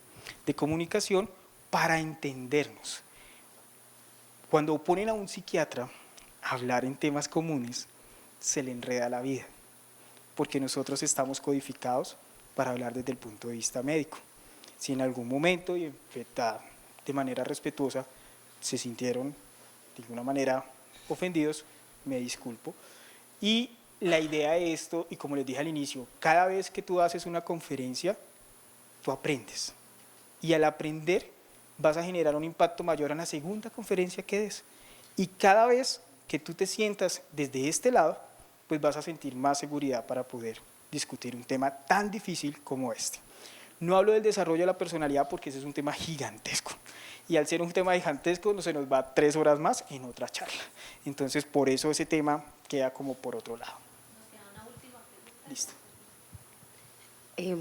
[SPEAKER 2] comunicación para entendernos. Cuando ponen a un psiquiatra a hablar en temas comunes, se le enreda la vida, porque nosotros estamos codificados para hablar desde el punto de vista médico. Si en algún momento, y de manera respetuosa, se sintieron de alguna manera ofendidos, me disculpo. Y la idea de esto, y como les dije al inicio, cada vez que tú haces una conferencia, tú aprendes. Y al aprender, vas a generar un impacto mayor en la segunda conferencia que des. Y cada vez que tú te sientas desde este lado, pues vas a sentir más seguridad para poder discutir un tema tan difícil como este. No hablo del desarrollo de la personalidad porque ese es un tema gigantesco. Y al ser un tema gigantesco, no se nos va 3 horas más en otra charla. Entonces, por eso ese tema queda como por otro lado. Listo.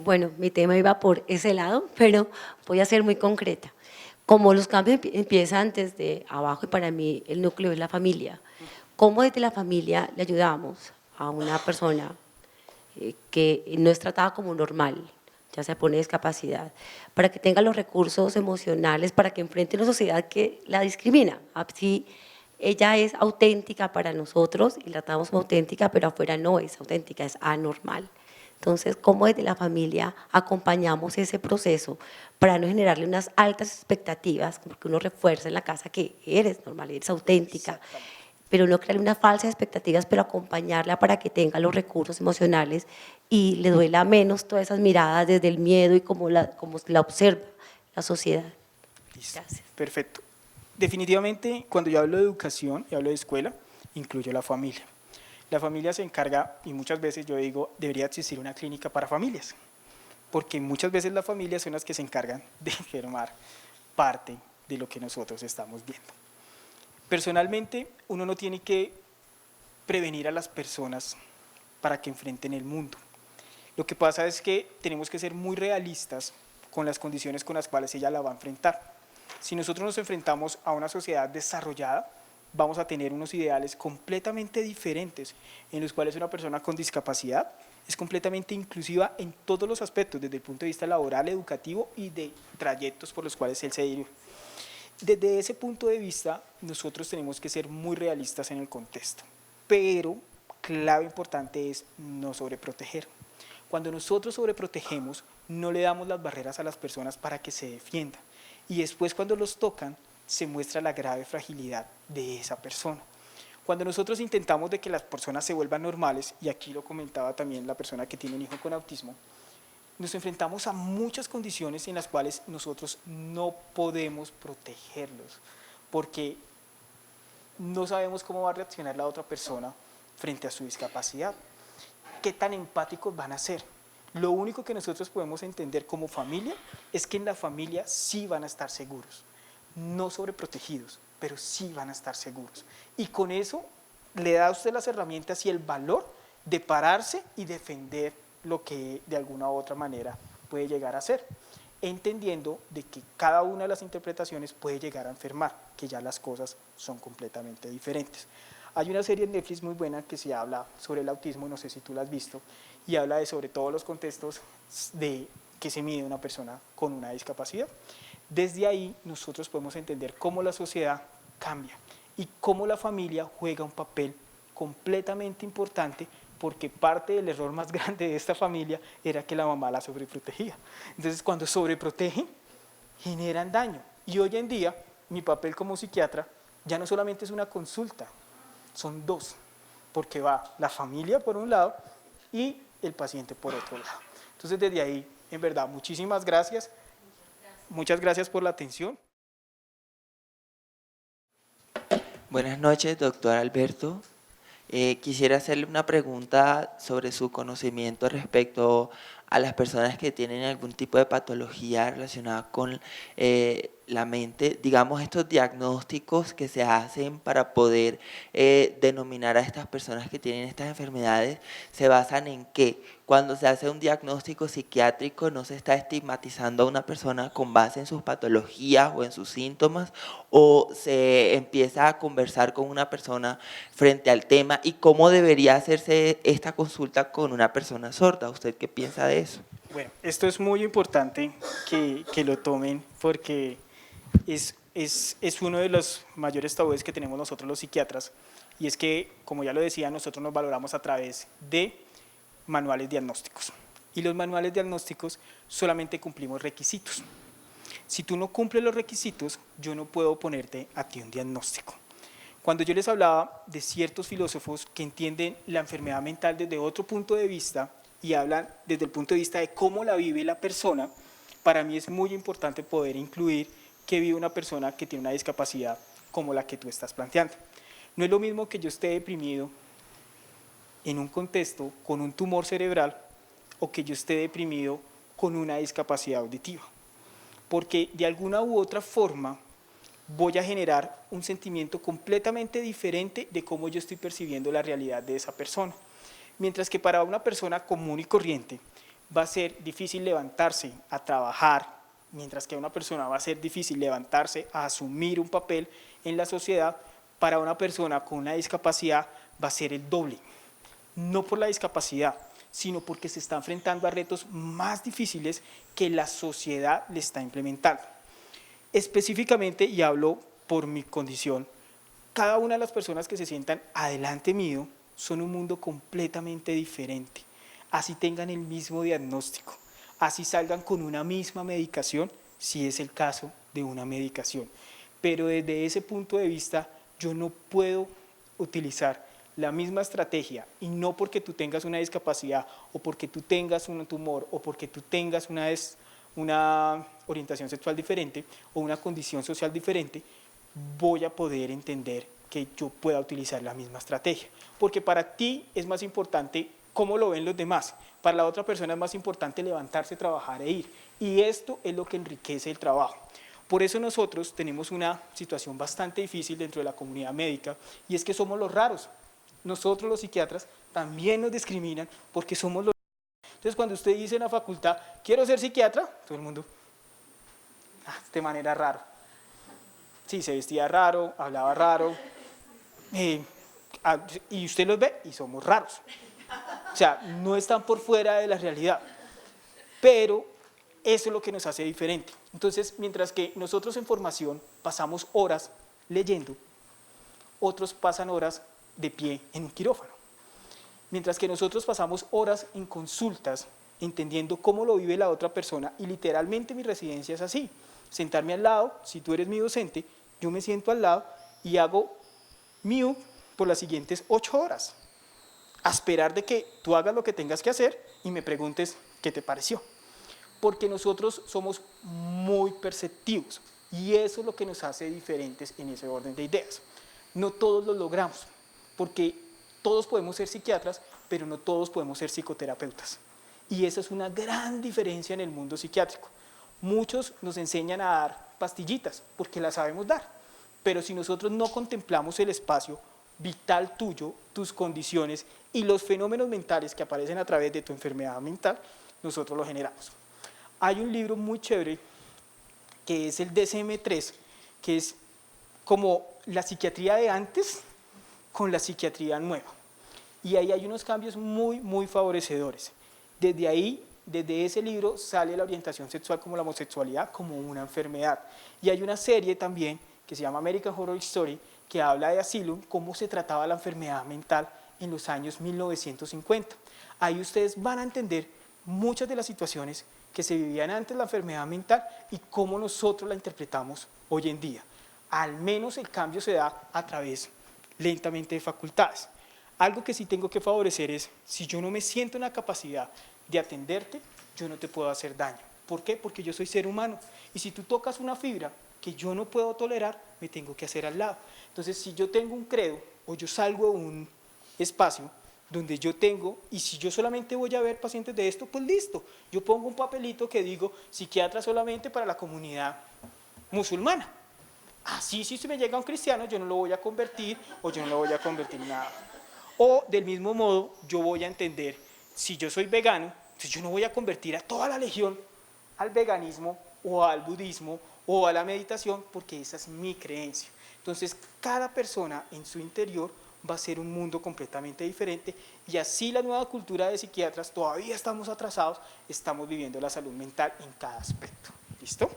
[SPEAKER 7] Bueno, mi tema iba por ese lado, pero voy a ser muy concreta. Como los cambios empiezan desde abajo y para mí el núcleo es la familia, ¿cómo desde la familia le ayudamos a una persona que no es tratada como normal, ya sea por discapacidad, para que tenga los recursos emocionales, para que enfrente una sociedad que la discrimina? Así ella es auténtica para nosotros y la tratamos como auténtica, pero afuera no es auténtica, es anormal. Entonces, ¿cómo desde la familia acompañamos ese proceso para no generarle unas altas expectativas, porque uno refuerza en la casa que eres normal, eres auténtica, pero no crearle unas falsas expectativas, pero acompañarla para que tenga los recursos emocionales y le duela menos todas esas miradas desde el miedo y como la observa la sociedad?
[SPEAKER 2] Listo.
[SPEAKER 7] Gracias.
[SPEAKER 2] Perfecto. Definitivamente, cuando yo hablo de educación y hablo de escuela, incluyo la familia. La familia se encarga, y muchas veces yo digo, debería existir una clínica para familias, porque muchas veces las familias son las que se encargan de enfermar parte de lo que nosotros estamos viendo. Personalmente, uno no tiene que prevenir a las personas para que enfrenten el mundo. Lo que pasa es que tenemos que ser muy realistas con las condiciones con las cuales ella la va a enfrentar. Si nosotros nos enfrentamos a una sociedad desarrollada, vamos a tener unos ideales completamente diferentes, en los cuales una persona con discapacidad es completamente inclusiva en todos los aspectos, desde el punto de vista laboral, educativo y de trayectos por los cuales él se dirige. Desde ese punto de vista, nosotros tenemos que ser muy realistas en el contexto, pero clave importante es no sobreproteger. Cuando nosotros sobreprotegemos, no le damos las barreras a las personas para que se defiendan, y después cuando los tocan, se muestra la grave fragilidad de esa persona. Cuando nosotros intentamos de que las personas se vuelvan normales, y aquí lo comentaba también la persona que tiene un hijo con autismo, nos enfrentamos a muchas condiciones en las cuales nosotros no podemos protegerlos, porque no sabemos cómo va a reaccionar la otra persona frente a su discapacidad, qué tan empáticos van a ser. Lo único que nosotros podemos entender como familia es que en la familia sí van a estar seguros, no sobreprotegidos, pero sí van a estar seguros. Y con eso le da a usted las herramientas y el valor de pararse y defender lo que de alguna u otra manera puede llegar a ser, entendiendo de que cada una de las interpretaciones puede llegar a enfermar, que ya las cosas son completamente diferentes. Hay una serie en Netflix muy buena que se habla sobre el autismo, no sé si tú la has visto, y habla de sobre todos los contextos de que se mide una persona con una discapacidad. Desde ahí nosotros podemos entender cómo la sociedad cambia y cómo la familia juega un papel completamente importante, porque parte del error más grande de esta familia era que la mamá la sobreprotegía. Entonces, cuando sobreprotegen, generan daño. Y hoy en día, mi papel como psiquiatra ya no solamente es una consulta, son dos, porque va la familia por un lado y el paciente por otro lado. Entonces, desde ahí, en verdad, muchísimas gracias. Muchas gracias por la atención.
[SPEAKER 8] Buenas noches, doctor Alberto. Quisiera hacerle una pregunta sobre su conocimiento respecto a las personas que tienen algún tipo de patología relacionada con la mente, digamos estos diagnósticos que se hacen para poder denominar a estas personas que tienen estas enfermedades, ¿se basan en qué? Cuando se hace un diagnóstico psiquiátrico, ¿no se está estigmatizando a una persona con base en sus patologías o en sus síntomas? ¿O se empieza a conversar con una persona frente al tema? ¿Y cómo debería hacerse esta consulta con una persona sorda? ¿Usted qué piensa de eso?
[SPEAKER 2] Bueno, esto es muy importante que lo tomen, porque es uno de los mayores tabúes que tenemos nosotros los psiquiatras, y es que, como ya lo decía, nosotros nos valoramos a través de manuales diagnósticos, y los manuales diagnósticos solamente cumplimos requisitos. Si tú no cumples los requisitos, yo no puedo ponerte a ti un diagnóstico. Cuando yo les hablaba de ciertos filósofos que entienden la enfermedad mental desde otro punto de vista y hablan desde el punto de vista de cómo la vive la persona, para mí es muy importante poder incluir que vive una persona que tiene una discapacidad como la que tú estás planteando. No es lo mismo que yo esté deprimido en un contexto con un tumor cerebral o que yo esté deprimido con una discapacidad auditiva, porque de alguna u otra forma voy a generar un sentimiento completamente diferente de cómo yo estoy percibiendo la realidad de esa persona. Mientras que para una persona común y corriente va a ser difícil levantarse a trabajar, mientras que a una persona va a ser difícil levantarse a asumir un papel en la sociedad, para una persona con una discapacidad va a ser el doble. No por la discapacidad, sino porque se está enfrentando a retos más difíciles que la sociedad le está implementando. Específicamente, y hablo por mi condición, cada una de las personas que se sientan adelante mío son un mundo completamente diferente. Así tengan el mismo diagnóstico, así salgan con una misma medicación, si es el caso de una medicación. Pero desde ese punto de vista, yo no puedo utilizar la misma estrategia, y no porque tú tengas una discapacidad, o porque tú tengas un tumor, o porque tú tengas una orientación sexual diferente, o una condición social diferente, voy a poder entender que yo pueda utilizar la misma estrategia. Porque para ti es más importante cómo lo ven los demás, para la otra persona es más importante levantarse, trabajar e ir. Y esto es lo que enriquece el trabajo. Por eso nosotros tenemos una situación bastante difícil dentro de la comunidad médica, y es que somos los raros. Nosotros los psiquiatras también nos discriminan porque somos los raros. Entonces cuando usted dice en la facultad, quiero ser psiquiatra, todo el mundo, de manera raro. Sí, se vestía raro, hablaba raro, y usted los ve y somos raros. O sea, no están por fuera de la realidad, pero eso es lo que nos hace diferente. Entonces, mientras que nosotros en formación pasamos horas leyendo, otros pasan horas de pie en un quirófano. Mientras que nosotros pasamos horas en consultas, entendiendo cómo lo vive la otra persona, y literalmente mi residencia es así, sentarme al lado, si tú eres mi docente, yo me siento al lado y hago mío por las siguientes 8 horas, a esperar de que tú hagas lo que tengas que hacer y me preguntes qué te pareció. Porque nosotros somos muy perceptivos, y eso es lo que nos hace diferentes en ese orden de ideas. No todos lo logramos, porque todos podemos ser psiquiatras, pero no todos podemos ser psicoterapeutas. Y esa es una gran diferencia en el mundo psiquiátrico. Muchos nos enseñan a dar pastillitas, porque las sabemos dar, pero si nosotros no contemplamos el espacio vital tuyo, tus condiciones y los fenómenos mentales que aparecen a través de tu enfermedad mental, nosotros lo generamos. Hay un libro muy chévere que es el DSM-3, que es como la psiquiatría de antes con la psiquiatría nueva. Y ahí hay unos cambios muy favorecedores. Desde ahí, desde ese libro, sale la orientación sexual como la homosexualidad como una enfermedad. Y hay una serie también que se llama American Horror Story, que habla de Asylum, cómo se trataba la enfermedad mental en los años 1950. Ahí ustedes van a entender muchas de las situaciones que se vivían antes de la enfermedad mental y cómo nosotros la interpretamos hoy en día. Al menos el cambio se da a través lentamente de facultades. Algo que sí tengo que favorecer es, si yo no me siento en la capacidad de atenderte, yo no te puedo hacer daño. ¿Por qué? Porque yo soy ser humano, y si tú tocas una fibra que yo no puedo tolerar, me tengo que hacer al lado. Entonces, si yo tengo un credo, o yo salgo de un espacio donde yo tengo, y si yo solamente voy a ver pacientes de esto, pues listo, yo pongo un papelito que digo, psiquiatra solamente para la comunidad musulmana. Así, si me llega un cristiano, yo no lo voy a convertir, o yo no lo voy a convertir en nada. O del mismo modo, yo voy a entender, si yo soy vegano, pues yo no voy a convertir a toda la legión al veganismo, o al budismo, o a la meditación, porque esa es mi creencia. Entonces, cada persona en su interior va a ser un mundo completamente diferente, y así la nueva cultura de psiquiatras, todavía estamos atrasados, estamos viviendo la salud mental en cada aspecto. ¿Listo?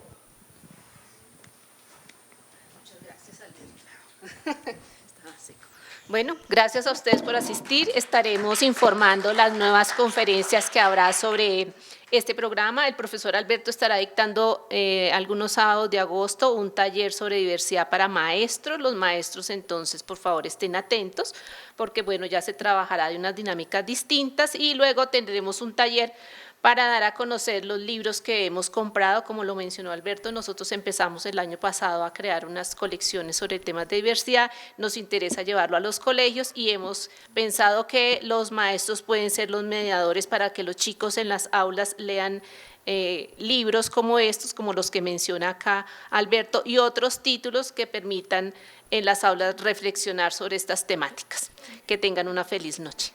[SPEAKER 1] Bueno, gracias a ustedes por asistir. Estaremos informando las nuevas conferencias que habrá sobre este programa. El profesor Alberto estará dictando algunos sábados de agosto un taller sobre diversidad para maestros. Los maestros, entonces, por favor, estén atentos, porque bueno, ya se trabajará de unas dinámicas distintas, y luego tendremos un taller para dar a conocer los libros que hemos comprado. Como lo mencionó Alberto, nosotros empezamos el año pasado a crear unas colecciones sobre temas de diversidad, nos interesa llevarlo a los colegios y hemos pensado que los maestros pueden ser los mediadores para que los chicos en las aulas lean libros como estos, como los que menciona acá Alberto, y otros títulos que permitan en las aulas reflexionar sobre estas temáticas. Que tengan una feliz noche.